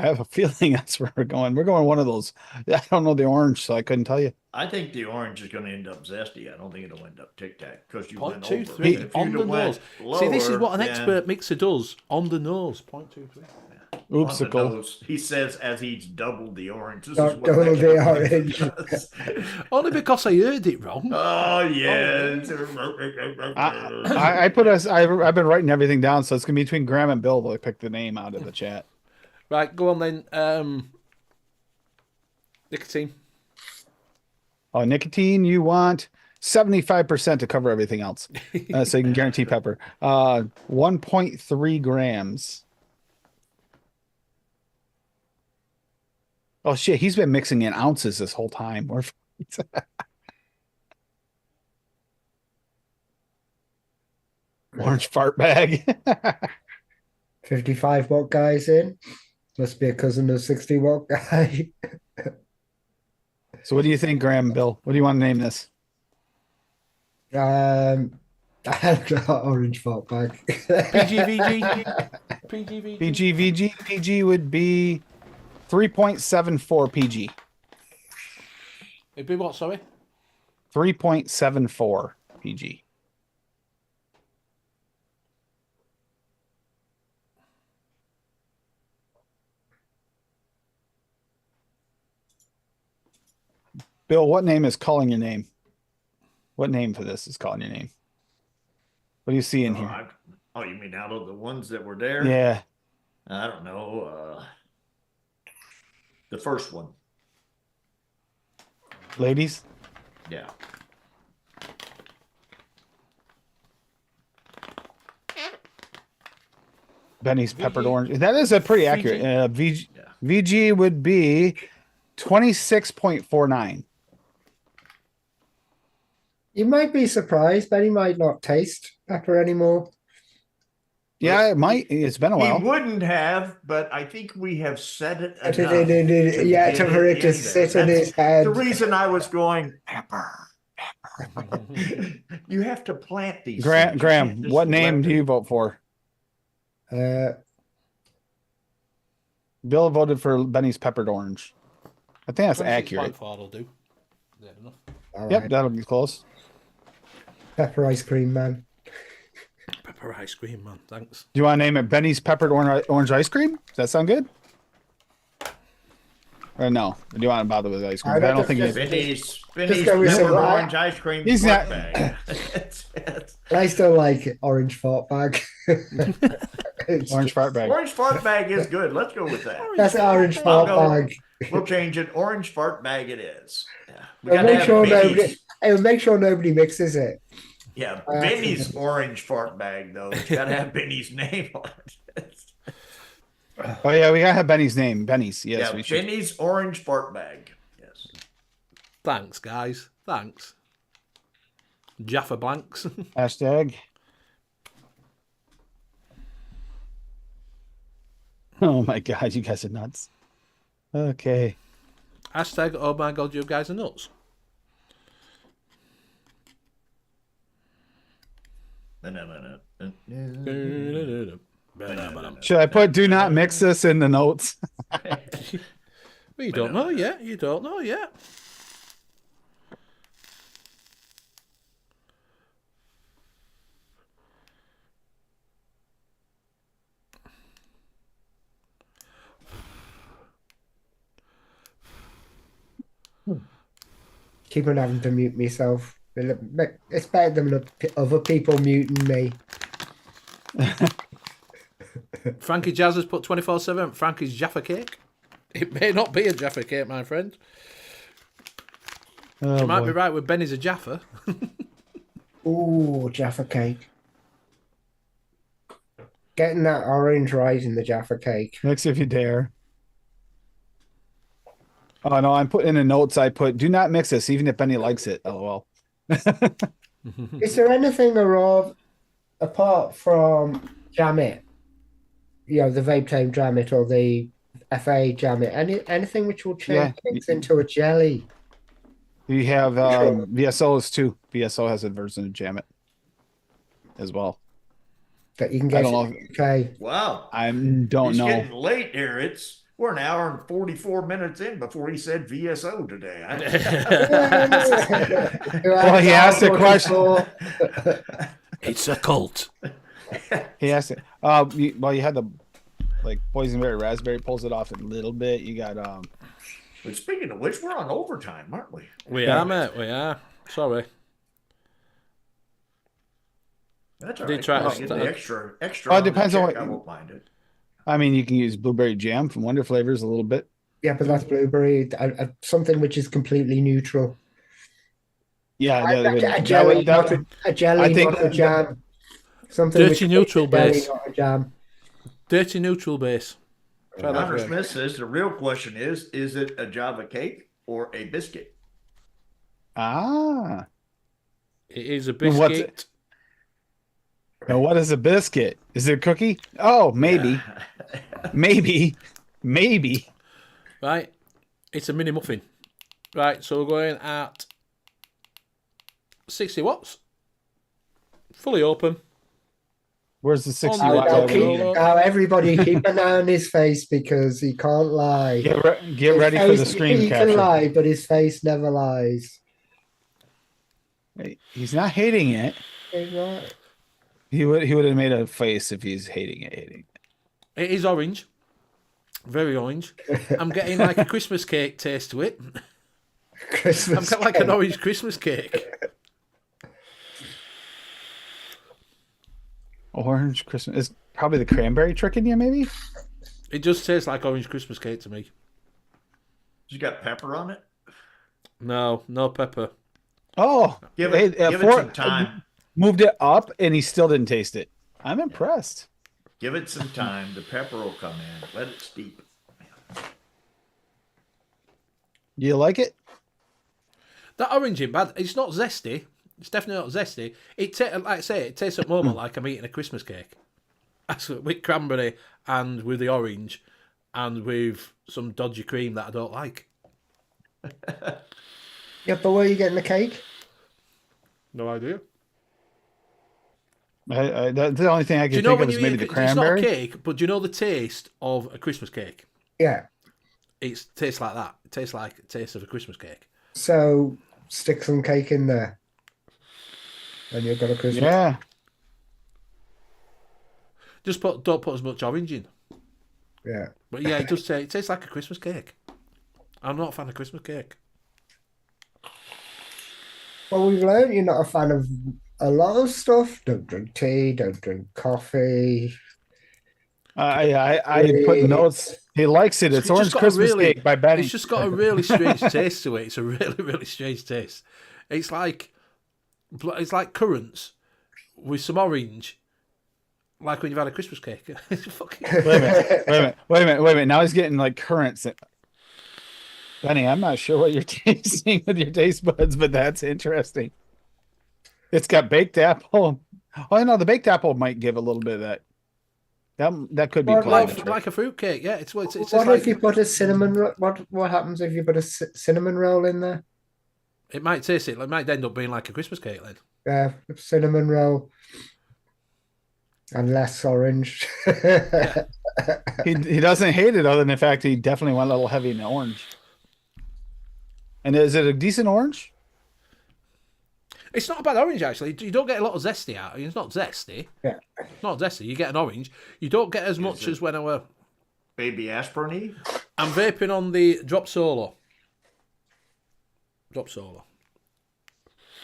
have a feeling that's where we're going. We're going one of those. I don't know the orange, so I couldn't tell you. I think the orange is going to end up zesty. I don't think it'll end up Tic Tac because you went over. 0.23 If on you'd the have went nose. See, this is what an lower, expert mixer does. On the nose. 0.23. Oops, on the nose. He says as he's doubled the orange. This Not is what double that the guy orange. does. Only because I heard it wrong. Oh yes. I put us. I've been writing everything down, so it's gonna be between Graham and Bill. But I picked the name out of the chat. Right, go on then. Nicotine. Oh, nicotine. You want 75% to cover everything else, so you can guarantee pepper. 1.3 grams. Oh shit, he's been mixing in ounces this whole time. Orange fart bag. 55-watt guys in. Must be a cousin of 60-watt guy. So what do you think, Graham, Bill? What do you want to name this? I don't know, orange fart bag. PGVG. PGVG. PG, PG would be 3.74 PG. It'd be what, sorry? 3.74 PG. Bill, what name is calling your name? What name for this is calling your name? What do you see in here? Oh, you mean out of the ones that were there? Yeah. I don't know. The first one. Ladies? Yeah. Benny's peppered orange. That is a pretty accurate. VG would be 26.49. You might be surprised. Benny might not taste pepper anymore. Yeah, it might. It's been a He while. wouldn't have, but I think we have said it enough. Yeah, for it to sit in his head. The reason I was going pepper. You have to plant these. Graham, what name do you vote for? Uh, Bill voted for Benny's peppered orange. I think that's 26.4 accurate. will do. Yeah, enough. all Yep, right. that'll be close. Pepper ice cream man. Pepper ice cream, man. Thanks. Do you want to name it Benny's peppered orange ice cream? Does that sound good? Or no? Or do you want to bother with ice cream? I I don't think just- it's... Benny's go with peppered some- orange ice cream. He's fart not- bag. I still like orange fart bag. Orange fart bag. Orange fart bag is good. Let's go with that. That's orange fart bag. We'll change it. Orange fart bag it is. Yeah. We I'll gotta make have sure Benny's. nobody. I'll make sure nobody mixes it. Yeah, Benny's orange fart bag though. It's gotta have Benny's name on it. Oh, yeah, we got to have Benny's name. Benny's, yes. Yeah, We should. Benny's orange fart bag. Yes. Thanks, guys. Thanks. Jaffa blanks. Hashtag. Oh, my God. You guys are nuts. Okay. Hashtag, oh my God, you guys are nuts. Should I put do not mix this in the notes? Well, you don't know yet. You don't know yet. Keep on having to mute myself. It's better than other people muting me. Frankie Jazz has put 24/7. Frankie's Jaffa cake. It may not be a Jaffa cake, my friend. Oh, You might boy. be right with Benny's a Jaffa. Ooh, Jaffa cake. Getting that orange right in the Jaffa cake. Mix if you dare. Oh, no, I'm putting in the notes. I put do not mix this, even if Benny likes it. LOL. Is there anything around apart from Jam It? You know, the Vape Tame Jam It or the FA Jam It? Anything which will change things into a jelly? We have VSOs too. VSO has a version of Jam It as well. That you can I get. don't know. Okay. Wow. I don't He's know. getting late here. We're an hour and 44 minutes in before he said VSO today. Well, he asked a question. It's a cult. He asked it. Well, you had the boysenberry raspberry pulls it off a little bit. You got But speaking of which, we're on overtime, aren't we? We are, mate. We are. Sorry. That's all They right. try Well, to get start- the extra. Well, it on the depends on check, what- I won't mind it. I mean, you can use blueberry jam from Wonder Flavors a little bit. Yeah, but that's blueberry. Something which is completely neutral. Yeah, A jelly, not a jelly, I think- not a jam. Something Dirty which is neutral a jelly, base. not a jam. Dirty neutral base. Try that, Connor Graham. Smith says the real question is it a Java cake or a biscuit? Ah. It is a What's biscuit. it? Now, what is a biscuit? Is it a cookie? Oh, maybe. Maybe. Right. It's a mini muffin. Right, so we're going at 60 watts. Fully open. Where's the 60 Oh, watt? no, oven? Now, everybody keep an eye on his face because he can't lie. Get His ready for the face- screen He capture. can lie, but his face never lies. He's not hating it. He's not- He would have made a face if he's hating it. It is orange. Very orange. I'm getting like a Christmas cake taste to it. Christmas I'm getting like an cake. orange Christmas cake. Orange Christmas is probably the cranberry tricking you, maybe. It just tastes like orange Christmas cake to me. You got pepper on it? No pepper. Oh, Give it Ford some time. moved it up, and he still didn't taste it. I'm impressed. Give it some time. The pepper will come in. Let it steep. You like it? That orange ain't bad. It's not zesty. It's definitely not zesty. Like I say, it tastes at the moment like I'm eating a Christmas cake. Actually, with cranberry and with the orange and with some dodgy cream that I don't like. Yeah, but where are you getting the cake? No idea. That's the only thing I Do you can know think when of is you maybe eat the it's not a cranberry. cake, but do you know the taste of a Christmas cake? Yeah. It tastes like that. It tastes like the taste of a Christmas cake. So stick some cake in there. And you've got a Christmas. Yeah. Just don't put as much orange in. Yeah. But yeah, it tastes like a Christmas cake. I'm not a fan of Christmas cake. Well, we've learned you're not a fan of a lot of stuff. Don't drink tea, don't drink coffee. I put notes. He likes it. It's Orange Christmas Cake by Benny. It's just got a really strange taste to it. It's a really, really strange taste. It's like currants with some orange, like when you've had a Christmas cake. It's fucking... Wait a minute. Now he's getting like currants. Benny, I'm not sure what you're tasting with your taste buds, but that's interesting. It's got baked apple. Oh no, the baked apple might give a little bit of that. That could be like a fruit cake. Yeah, it's what if like... you put a cinnamon? What happens if you put a cinnamon roll in there? It might taste it. It might end up being like a Christmas cake then. Yeah, cinnamon roll and less orange. Yeah. He doesn't hate it, other than the fact he definitely went a little heavy in the orange. And is it a decent orange? It's not a bad orange, actually. You don't get a lot of zesty out of it. It's not zesty. Yeah. It's not zesty. You get an orange. You don't get as much as when I were... Baby aspirin. I'm vaping on the Drop Solo.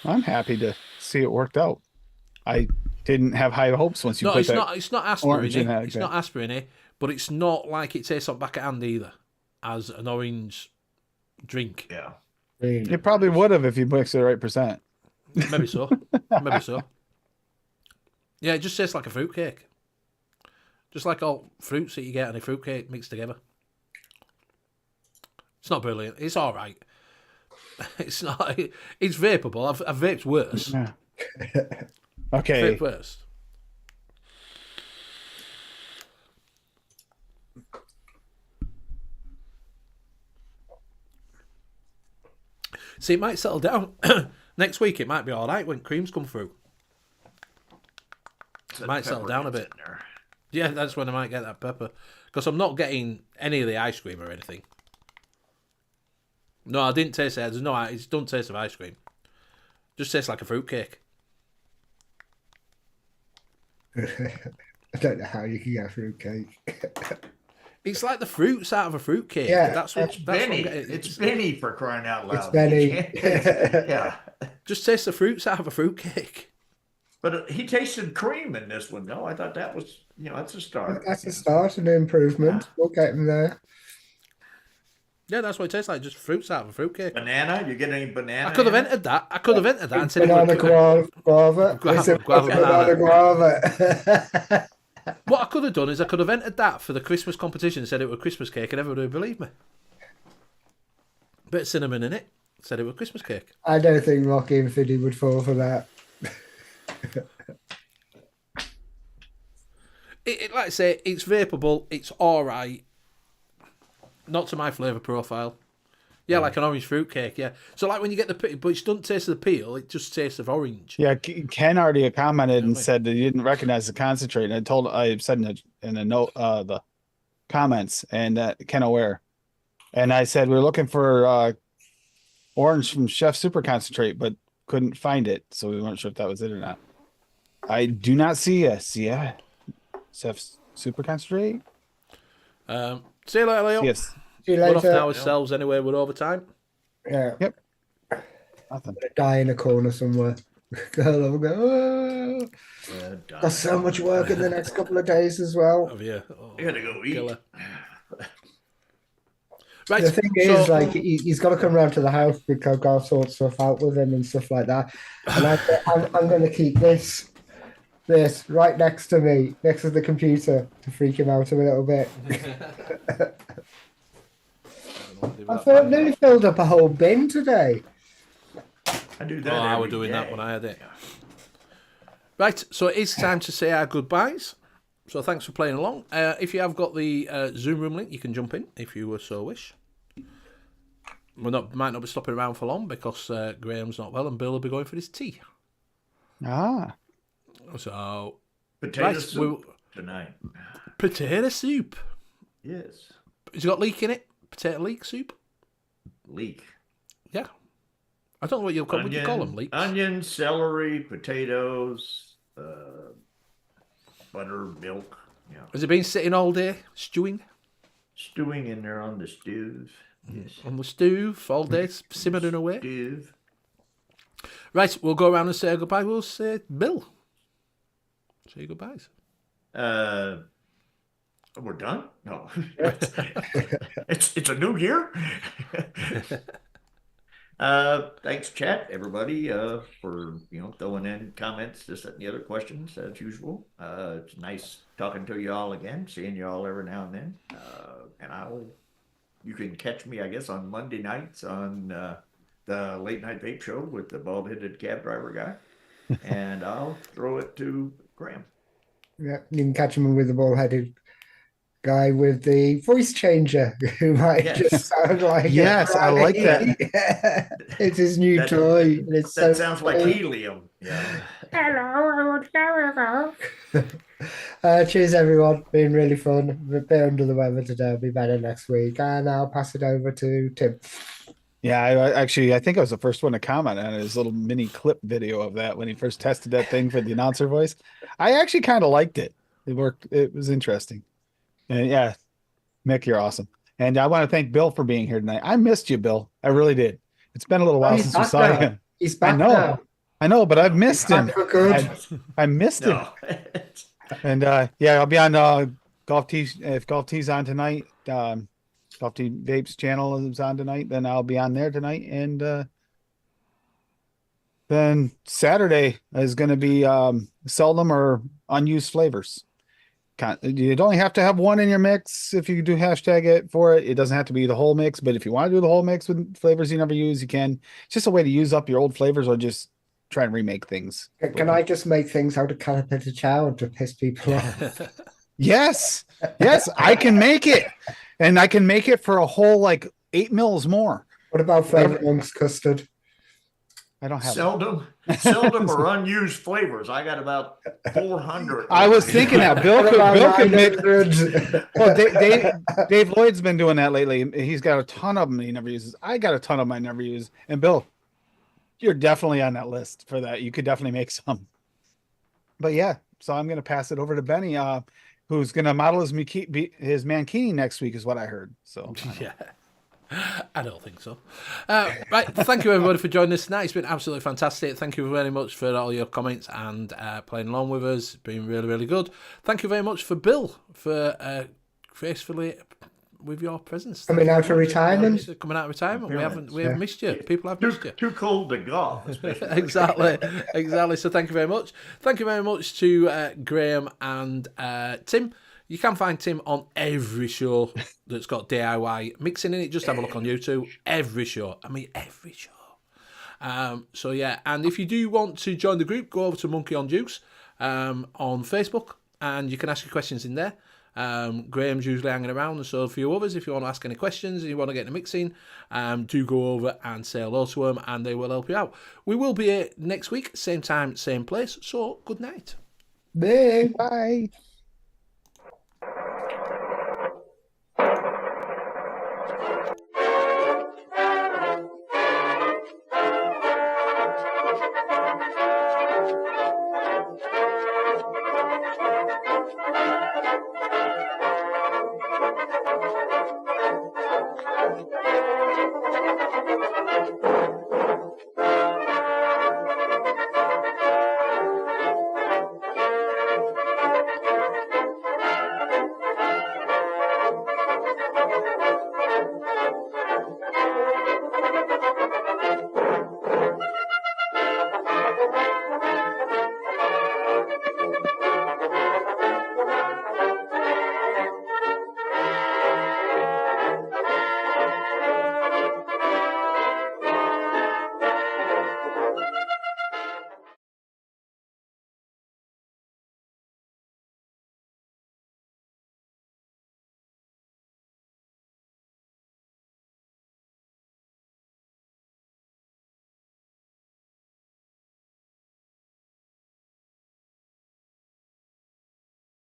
I'm happy to see it worked out. I didn't have high hopes once you put that. It's not aspirin. It's not aspirin, but it's not like it tastes like back at hand either, as an orange drink. Yeah. It probably would have if you mixed it the right percent. Maybe so. Yeah, it just tastes like a fruit cake. Just like all fruits that you get in a fruit cake mixed together. It's not brilliant. It's all right. It's not. It's vapable. I've vaped worse. Yeah. Okay. Vaped worse. See, it might settle down. Next week, it might be all right when creams come through. It might settle down a bit. Yeah, that's when I might get that pepper. Because I'm not getting any of the ice cream or anything. No, I didn't taste it. It don't taste of ice cream. Just tastes like a fruit cake. I don't know how you can get a fruit cake. It's like the fruits out of a fruit cake. Yeah, that's Benny. It's Benny, for crying out loud. It's Benny. Yeah. Just taste the fruits out of a fruit cake. But he tasted cream in this one. No, I thought that was, that's a start. That's a start, an improvement. Yeah. We'll get him there. Yeah, that's what it tastes like. Just fruits out of a fruit cake. Banana? You get any banana? I could have entered that. And said banana guava. Banana guava. What I could have done is I could have entered that for the Christmas competition and said it was a Christmas cake and everyone would believe me. Bit of cinnamon in it. Said it was a Christmas cake. I don't think Rocky and Fiddy would fall for that. Like I say, it's vapable. It's all right. Not to my flavour profile. Yeah, like an orange fruit cake, yeah. So like when you get the peel, but it doesn't taste of the peel, it just tastes of orange. Yeah, Ken already commented and said that he didn't recognize the concentrate. And I said in the note, the comments, and Ken aware. And I said we were looking for orange from Chef Super Concentrate, but couldn't find it, so we weren't sure if that was it or not. I do not see a Chef Super Concentrate. See you later, Leo. Yes. See you later. We're off now ourselves anyway. We're overtime. Yeah. Yep. Nothing. Die in a corner somewhere. Girl will go. Oh. Got so much work in the next couple of days as well. Oh, yeah. You gotta go eat. Right. The thing is, like, he's got to come round to the house because I've got to sort stuff out with him and stuff like that. And I'm going to keep this this right next to me, next to the computer, to freak him out a little bit. I nearly filled up a whole bin today. I do that. Oh, I every was doing that day. when I had it. Right, so it's time to say our goodbyes. So thanks for playing along. If you have got the Zoom room link, you can jump in if you so wish. Might not be stopping around for long because Graham's not well and Bill will be going for his tea. Ah. So Potato soup tonight. Potato soup. Yes. Has it got leek in it? Potato leek soup? Leek. Yeah. I don't know what would you call them, leeks? Onion, celery, potatoes, butter, milk. Yeah. Has it been sitting all day stewing? Stewing in there on the stews. Yes. On the stove all day, simmering away? Stew. Right, we'll go around and say goodbye. We'll say Bill. Say your goodbyes. We're done? No. It's a new year. Thanks, chat, everybody, for throwing in comments, this and the other questions as usual. It's nice talking to you all again, seeing you all every now and then. And you can catch me, I guess, on Monday nights on the Late Night Vape Show with the bald-headed cab driver guy, and I'll throw it to Graham. Yeah, you can catch him with the ball-headed guy with the voice changer who might just sound like yes, I like that. Yeah, it's his new toy. It's that sounds like helium. Yeah. Hello, cheers everyone, been really fun. A bit under the weather today, I'll be better next week, and I'll pass it over to Tim. Yeah, I think I was the first one to comment on his little mini clip video of that when he first tested that thing for the announcer voice. I actually kind of liked it. It worked. It was interesting. And yeah, Mick, you're awesome. And I want to thank Bill for being here tonight. I missed you, Bill. I really did. It's been a little while since we saw him. He's back now. I know, but I've missed him. I missed him. And yeah, I'll be on Golf Tees. If Golf Tees on tonight, Golf Tee Vapes channel is on tonight, then I'll be on there tonight. And then Saturday is going to be seldom or unused flavors. You'd only have to have one in your mix if you do hashtag it for it. It doesn't have to be the whole mix, but if you want to do the whole mix with flavors you never use, you can. It's just a way to use up your old flavors or just try and remake things. Can I just make things out of Calipita Chow to piss people off? Yes, I can make it. And I can make it for a whole 8 mils more. What about Flavour Monk's custard? I don't have seldom or unused flavors. I got about 400. I was thinking that Bill could make. Well, Dave Lloyd's been doing that lately. He's got a ton of them he never uses. I got a ton of them I never use. And Bill, you're definitely on that list for that. You could definitely make some. But yeah, so I'm going to pass it over to Benny, who's going to model his mankini next week, is what I heard. So yeah. I don't think so. Right, thank you everybody for joining us tonight. It's been absolutely fantastic. Thank you very much for all your comments and playing along with us. It's been really, really good. Thank you very much for Bill for gracefully with your presence. Coming out of retirement. Coming out of retirement. We haven't missed you. People have missed you. Too cold to golf. Exactly. So thank you very much. Thank you very much to Graham and Tim. You can find Tim on every show that's got DIY mixing in it. Just have a look on YouTube. Every show. So yeah, and if you do want to join the group, go over to Monkey on Juice on Facebook, and you can ask your questions in there. Graham's usually hanging around, and so a few others. If you want to ask any questions and you want to get into mixing, do go over and say hello to them, and they will help you out. We will be here next week, same time, same place. So good night. Bye.